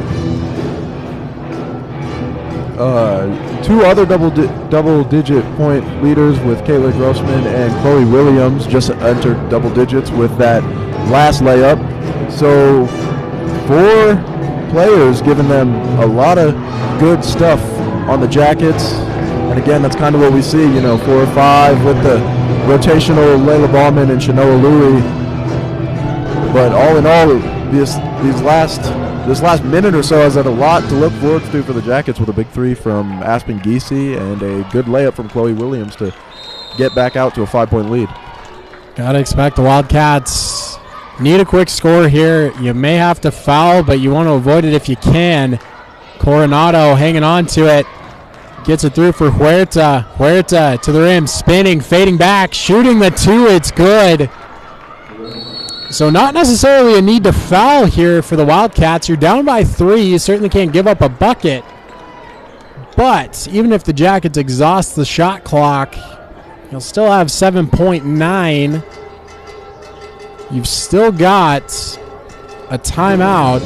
2 other double-digit point leaders with Kayla Grossman and Chloe Williams just entered double digits with that last layup. So 4 players giving them a lot of good stuff on the Jackets. And again, that's kind of what we see, 4 or 5 with the rotational Layla Ballman and Shanoa Louie. But all in all, this last minute or so has had a lot to look forward to for the Jackets, with a big 3 from Aspen Giese and a good layup from Chloe Williams to get back out to a 5-point lead. Gotta expect the Wildcats need a quick score here. You may have to foul, but you want to avoid it if you can. Coronado hanging on to it. Gets it through for Huerta. Huerta to the rim, spinning, fading back, shooting the 2. It's good. So not necessarily a need to foul here for the Wildcats. You're down by 3. You certainly can't give up a bucket. But even if the Jackets exhaust the shot clock, you'll still have 7.9. You've still got a timeout.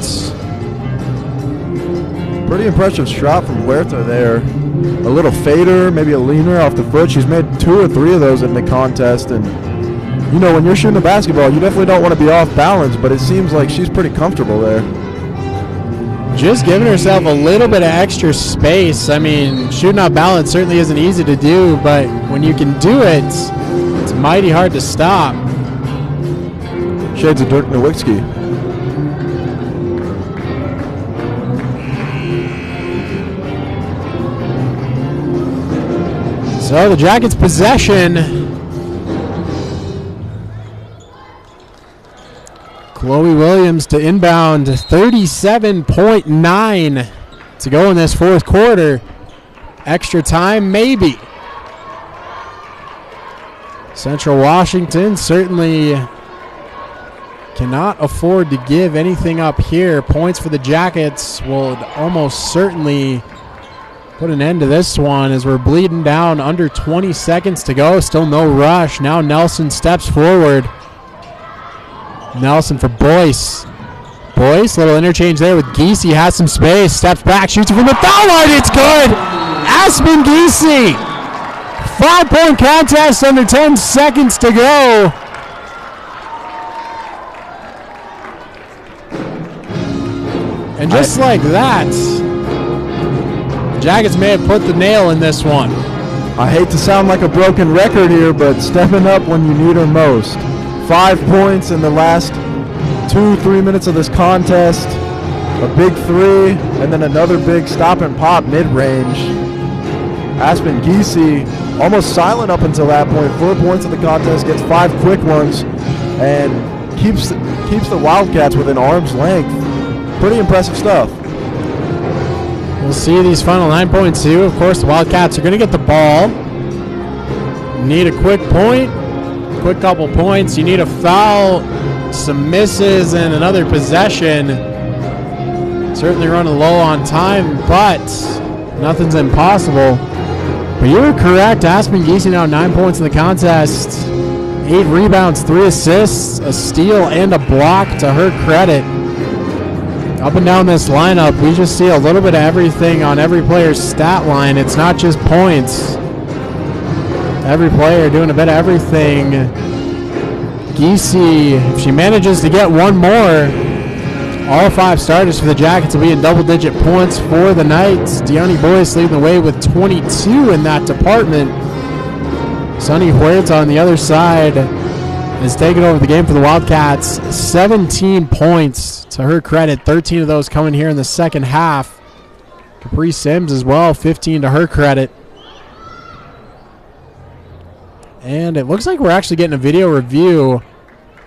Pretty impressive shot from Huerta there. A little fader, maybe a leaner off the foot. She's made 2 or 3 of those in the contest, and when you're shooting a basketball, you definitely don't want to be off balance, but it seems like she's pretty comfortable there. Just giving herself a little bit of extra space. I mean, shooting off balance certainly isn't easy to do, but when you can do it, it's mighty hard to stop. Shades of Dirk Nowitzki. So the Jackets' possession. Chloe Williams to inbound, 37.9 to go in this 4th quarter. Extra time, maybe. Central Washington certainly cannot afford to give anything up here. Points for the Jackets will almost certainly put an end to this one as we're bleeding down under 20 seconds to go. Still no rush. Now Nelson steps forward. Nelson for Boyce. Boyce, little interchange there with Giese. Has some space. Steps back. Shoots it from the foul line. It's good. Aspen Giese. 5-point contest under 10 seconds to go. And just like that, the Jackets may have put the nail in this one. I hate to sound like a broken record here, but stepping up when you need her most. 5 points in the last 2-3 minutes of this contest. A big 3, and then another big stop and pop mid-range. Aspen Giese almost silent up until that point. 4 points in the contest, gets 5 quick ones, and keeps the Wildcats within arm's length. Pretty impressive stuff. We'll see these final 9 points too. Of course, the Wildcats are going to get the ball. Need a quick point. Quick couple points. You need a foul, some misses, and another possession. Certainly running low on time, but nothing's impossible. But you were correct. Aspen Giese now 9 points in the contest. 8 rebounds, 3 assists, a steal, and a block to her credit. Up and down this lineup, we just see a little bit of everything on every player's stat line. It's not just points. Every player doing a bit of everything. Giese, if she manages to get one more, all 5 starters for the Jackets will be in double-digit points for the Knights. Deani Boyce leading the way with 22 in that department. Sunny Huerta on the other side is taking over the game for the Wildcats. 17 points to her credit, 13 of those coming here in the second half. Capri Sims as well, 15 to her credit. And it looks like we're actually getting a video review.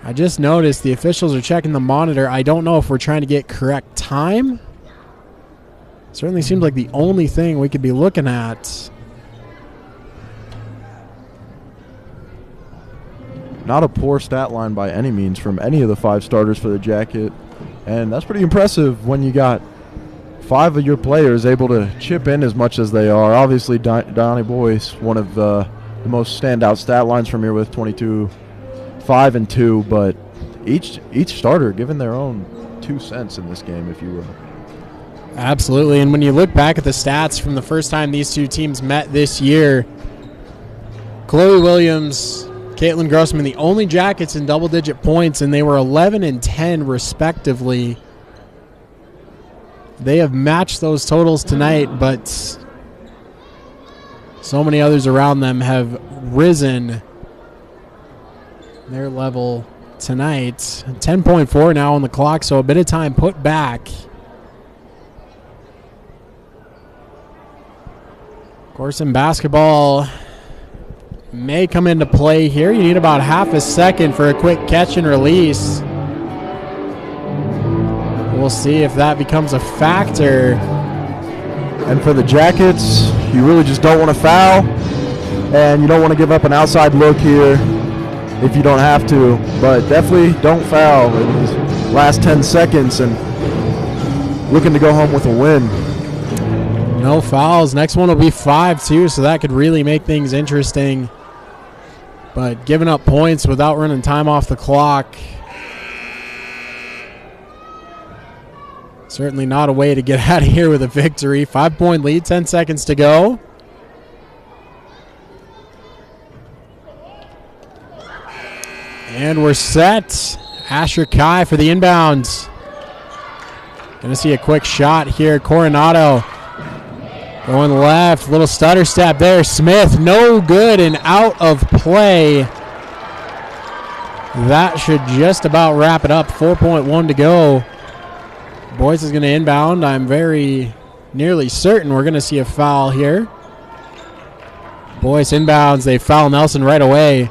I just noticed the officials are checking the monitor. I don't know if we're trying to get correct time. Certainly seems like the only thing we could be looking at. Not a poor stat line by any means from any of the 5 starters for the Jacket. And that's pretty impressive when you got 5 of your players able to chip in as much as they are. Obviously, Donnie Boyce, one of the most standout stat lines from here with 22, 5 and 2. But each starter giving their own 2 cents in this game, if you will. Absolutely. And when you look back at the stats from the first time these two teams met this year, Chloe Williams, Caitlin Grossman, the only Jackets in double-digit points, and they were 11 and 10 respectively. They have matched those totals tonight, but so many others around them have risen their level tonight. 10.4 now on the clock, so a bit of time put back. Of course, in basketball, may come into play here. You need about half a second for a quick catch and release. We'll see if that becomes a factor. And for the Jackets, you really just don't want to foul, and you don't want to give up an outside look here if you don't have to. But definitely don't foul in these last 10 seconds and looking to go home with a win. No fouls. Next one will be 5 too, so that could really make things interesting. But giving up points without running time off the clock, certainly not a way to get out of here with a victory. 5-point lead, 10 seconds to go. And we're set. Asher Kai for the inbounds. Going to see a quick shot here. Coronado going left, little stutter step there. Smith, no good and out of play. That should just about wrap it up. 4.1 to go. Boyce is going to inbound. I'm very nearly certain we're going to see a foul here. Boyce inbounds. They foul Nelson right away.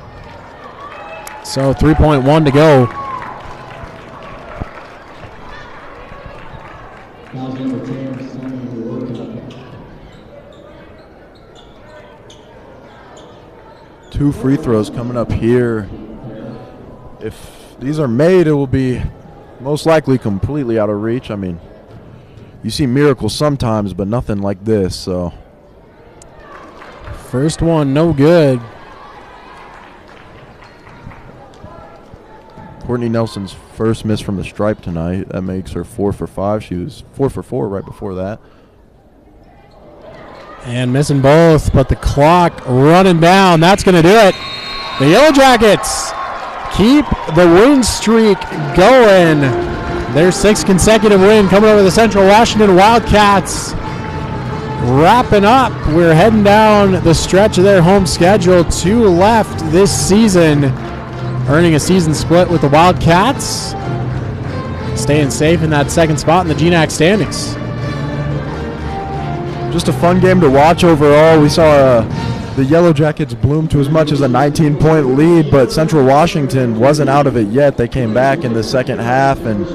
So 3.1 to go. Two free throws coming up here. If these are made, it will be most likely completely out of reach. I mean, you see miracles sometimes, but nothing like this. So first one, no good. Courtney Nelson's first miss from the stripe tonight. That makes her 4 for 5. She was 4 for 4 right before that. And missing both, but the clock running down. That's going to do it. The Yellow Jackets keep the win streak going. Their 6th consecutive win coming over the Central Washington Wildcats. Wrapping up. We're heading down the stretch of their home schedule. 2 left this season. Earning a season split with the Wildcats. Staying safe in that 2nd spot in the GNAC standings. Just a fun game to watch overall. We saw the Yellow Jackets bloom to as much as a 19-point lead, but Central Washington wasn't out of it yet. They came back in the second half and,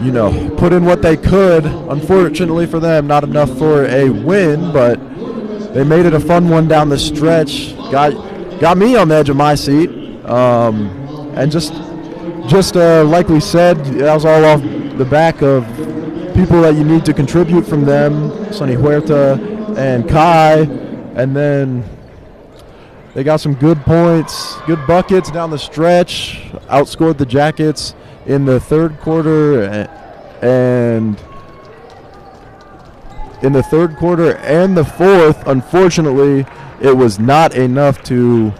you know, put in what they could. Unfortunately for them, not enough for a win, but they made it a fun one down the stretch. Got me on the edge of my seat. And just like we said, that was all off the back of people that you need to contribute from them, Sunny Huerta and Kai, and then they got some good points, good buckets down the stretch, outscored the Jackets in the 3rd quarter And in the third quarter and the fourth, unfortunately, it was not enough to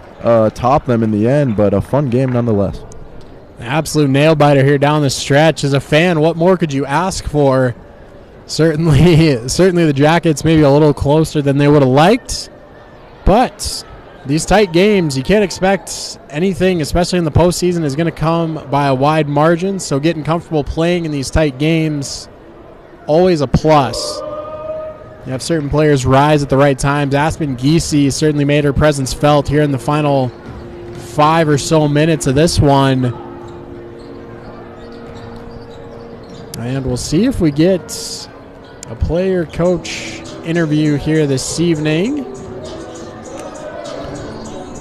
top them in the end, but a fun game nonetheless. Absolute nail-biter here down the stretch. As a fan, what more could you ask for? Certainly the Jackets maybe a little closer than they would have liked, but these tight games, you can't expect anything, especially in the postseason, is going to come by a wide margin. So getting comfortable playing in these tight games, always a plus. You have certain players rise at the right times. Aspen Giese certainly made her presence felt here in the final 5 or so minutes of this one. And we'll see if we get a player-coach interview here this evening.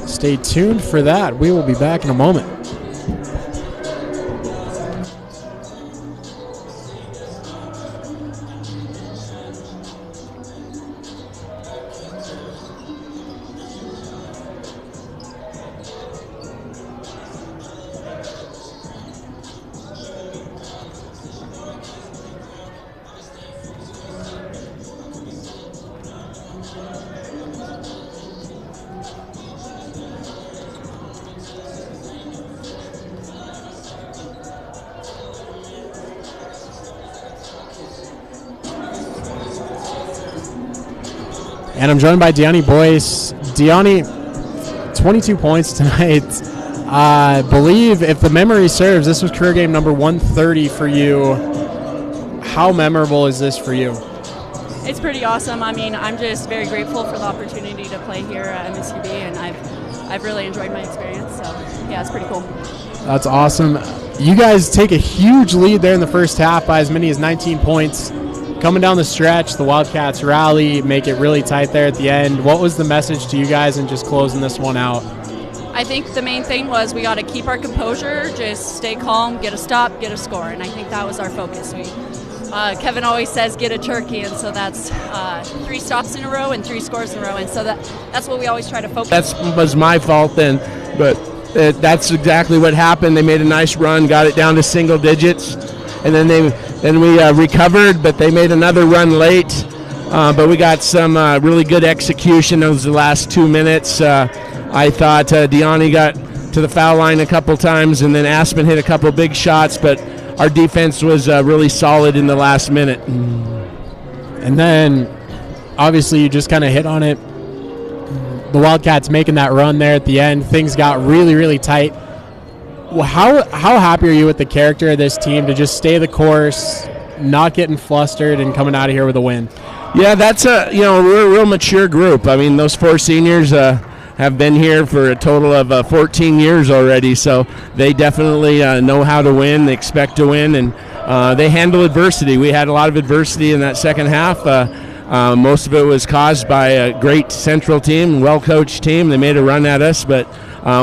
Stay tuned for that. We will be back in a moment. And I'm joined by Deani Boyce. Deani, 22 points tonight. I believe, if the memory serves, this was career game number 130 for you. How memorable is this for you? It's pretty awesome. I mean, I'm just very grateful for the opportunity to play here at MSU, and I've really enjoyed my experience. So, yeah, it's pretty cool. That's awesome. You guys take a huge lead there in the first half by as many as 19 points. Coming down the stretch, the Wildcats rally, make it really tight there at the end. What was the message to you guys in just closing this one out? I think the main thing was we got to keep our composure, just stay calm, get a stop, get a score, and I think that was our focus. Kevin always says get a turkey, and so that's 3 stops in a row and 3 scores in a row, and so that's what we always try to focus. That was my fault then, but that's exactly what happened. They made a nice run, got it down to single digits, and then we recovered, but they made another run late. But we got some really good execution those the last 2 minutes. I thought Deani got to the foul line a couple times, and then Aspen hit a couple big shots, but our defense was really solid in the last minute. And then, obviously, you just kind of hit on it. The Wildcats making that run there at the end. Things got really, really tight. Well, how happy are you with the character of this team to just stay the course, not getting flustered, and coming out of here with a win? Yeah, that's we're a real mature group. I mean, those 4 seniors have been here for a total of 14 years already, so they definitely know how to win. They expect to win, and they handle adversity. We had a lot of adversity in that second half. Most of it was caused by a great Central team, well-coached team. They made a run at us, but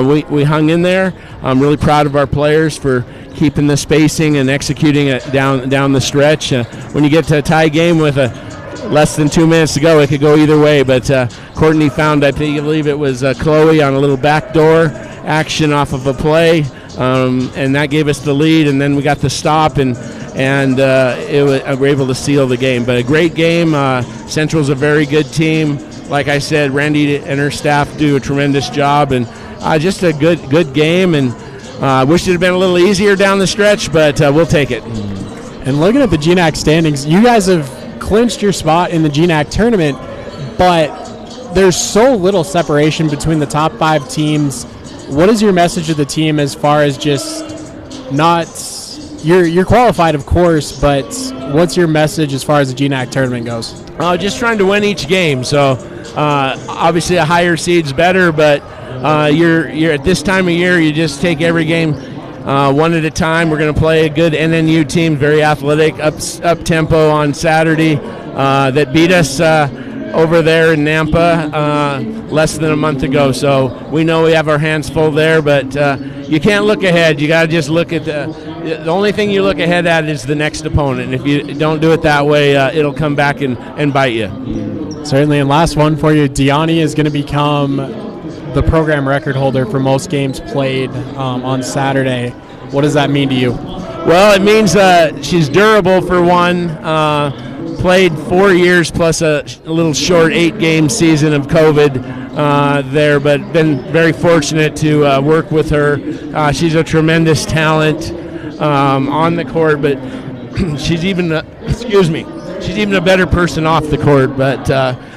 we hung in there. I'm really proud of our players for keeping the spacing and executing it down the stretch. When you get to a tie game with less than 2 minutes to go, it could go either way. But Courtney found, I believe it was Chloe, on a little backdoor action off of a play, and that gave us the lead. And then we got the stop, and we're able to seal the game. But a great game. Central's a very good team. Like I said, Randy and her staff do a tremendous job, and just a good game. And I wish it had been a little easier down the stretch, but we'll take it. And looking at the GNAC standings, you guys have clinched your spot in the GNAC tournament, but there's so little separation between the top 5 teams. What is your message to the team as far as just not you're qualified, of course, but what's your message as far as the GNAC tournament goes? Just trying to win each game. So obviously a higher seed's better, but you're at this time of year, you just take every game one at a time. We're going to play a good NNU team, very athletic, up tempo on Saturday, that beat us over there in Nampa less than a month ago. So we know we have our hands full there, but you can't look ahead. You got to just look at the only thing you look ahead at is the next opponent. And if you don't do it that way, it'll come back and bite you. Certainly. And last one for you, Deani is going to become the program record holder for most games played on Saturday. What does that mean to you? Well, it means she's durable for one. Played 4 years plus a little short 8-game season of COVID there, but been very fortunate to work with her. She's a tremendous talent on the court, but she's even she's even a better person off the court. But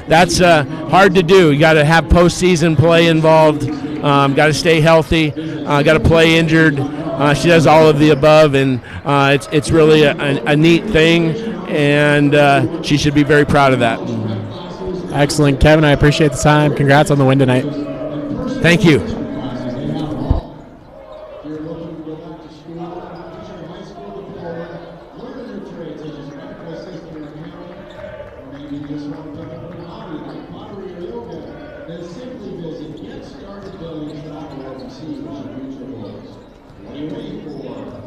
that's hard to do. You got to have postseason play involved. Got to stay healthy. Got to play injured. She does all of the above, and it's really a neat thing, and she should be very proud of that. Excellent. Kevin, I appreciate the time. Congrats on the win tonight. Thank you. Then simply visit GetStartedBillings.org to see what your future holds. What are you waiting for?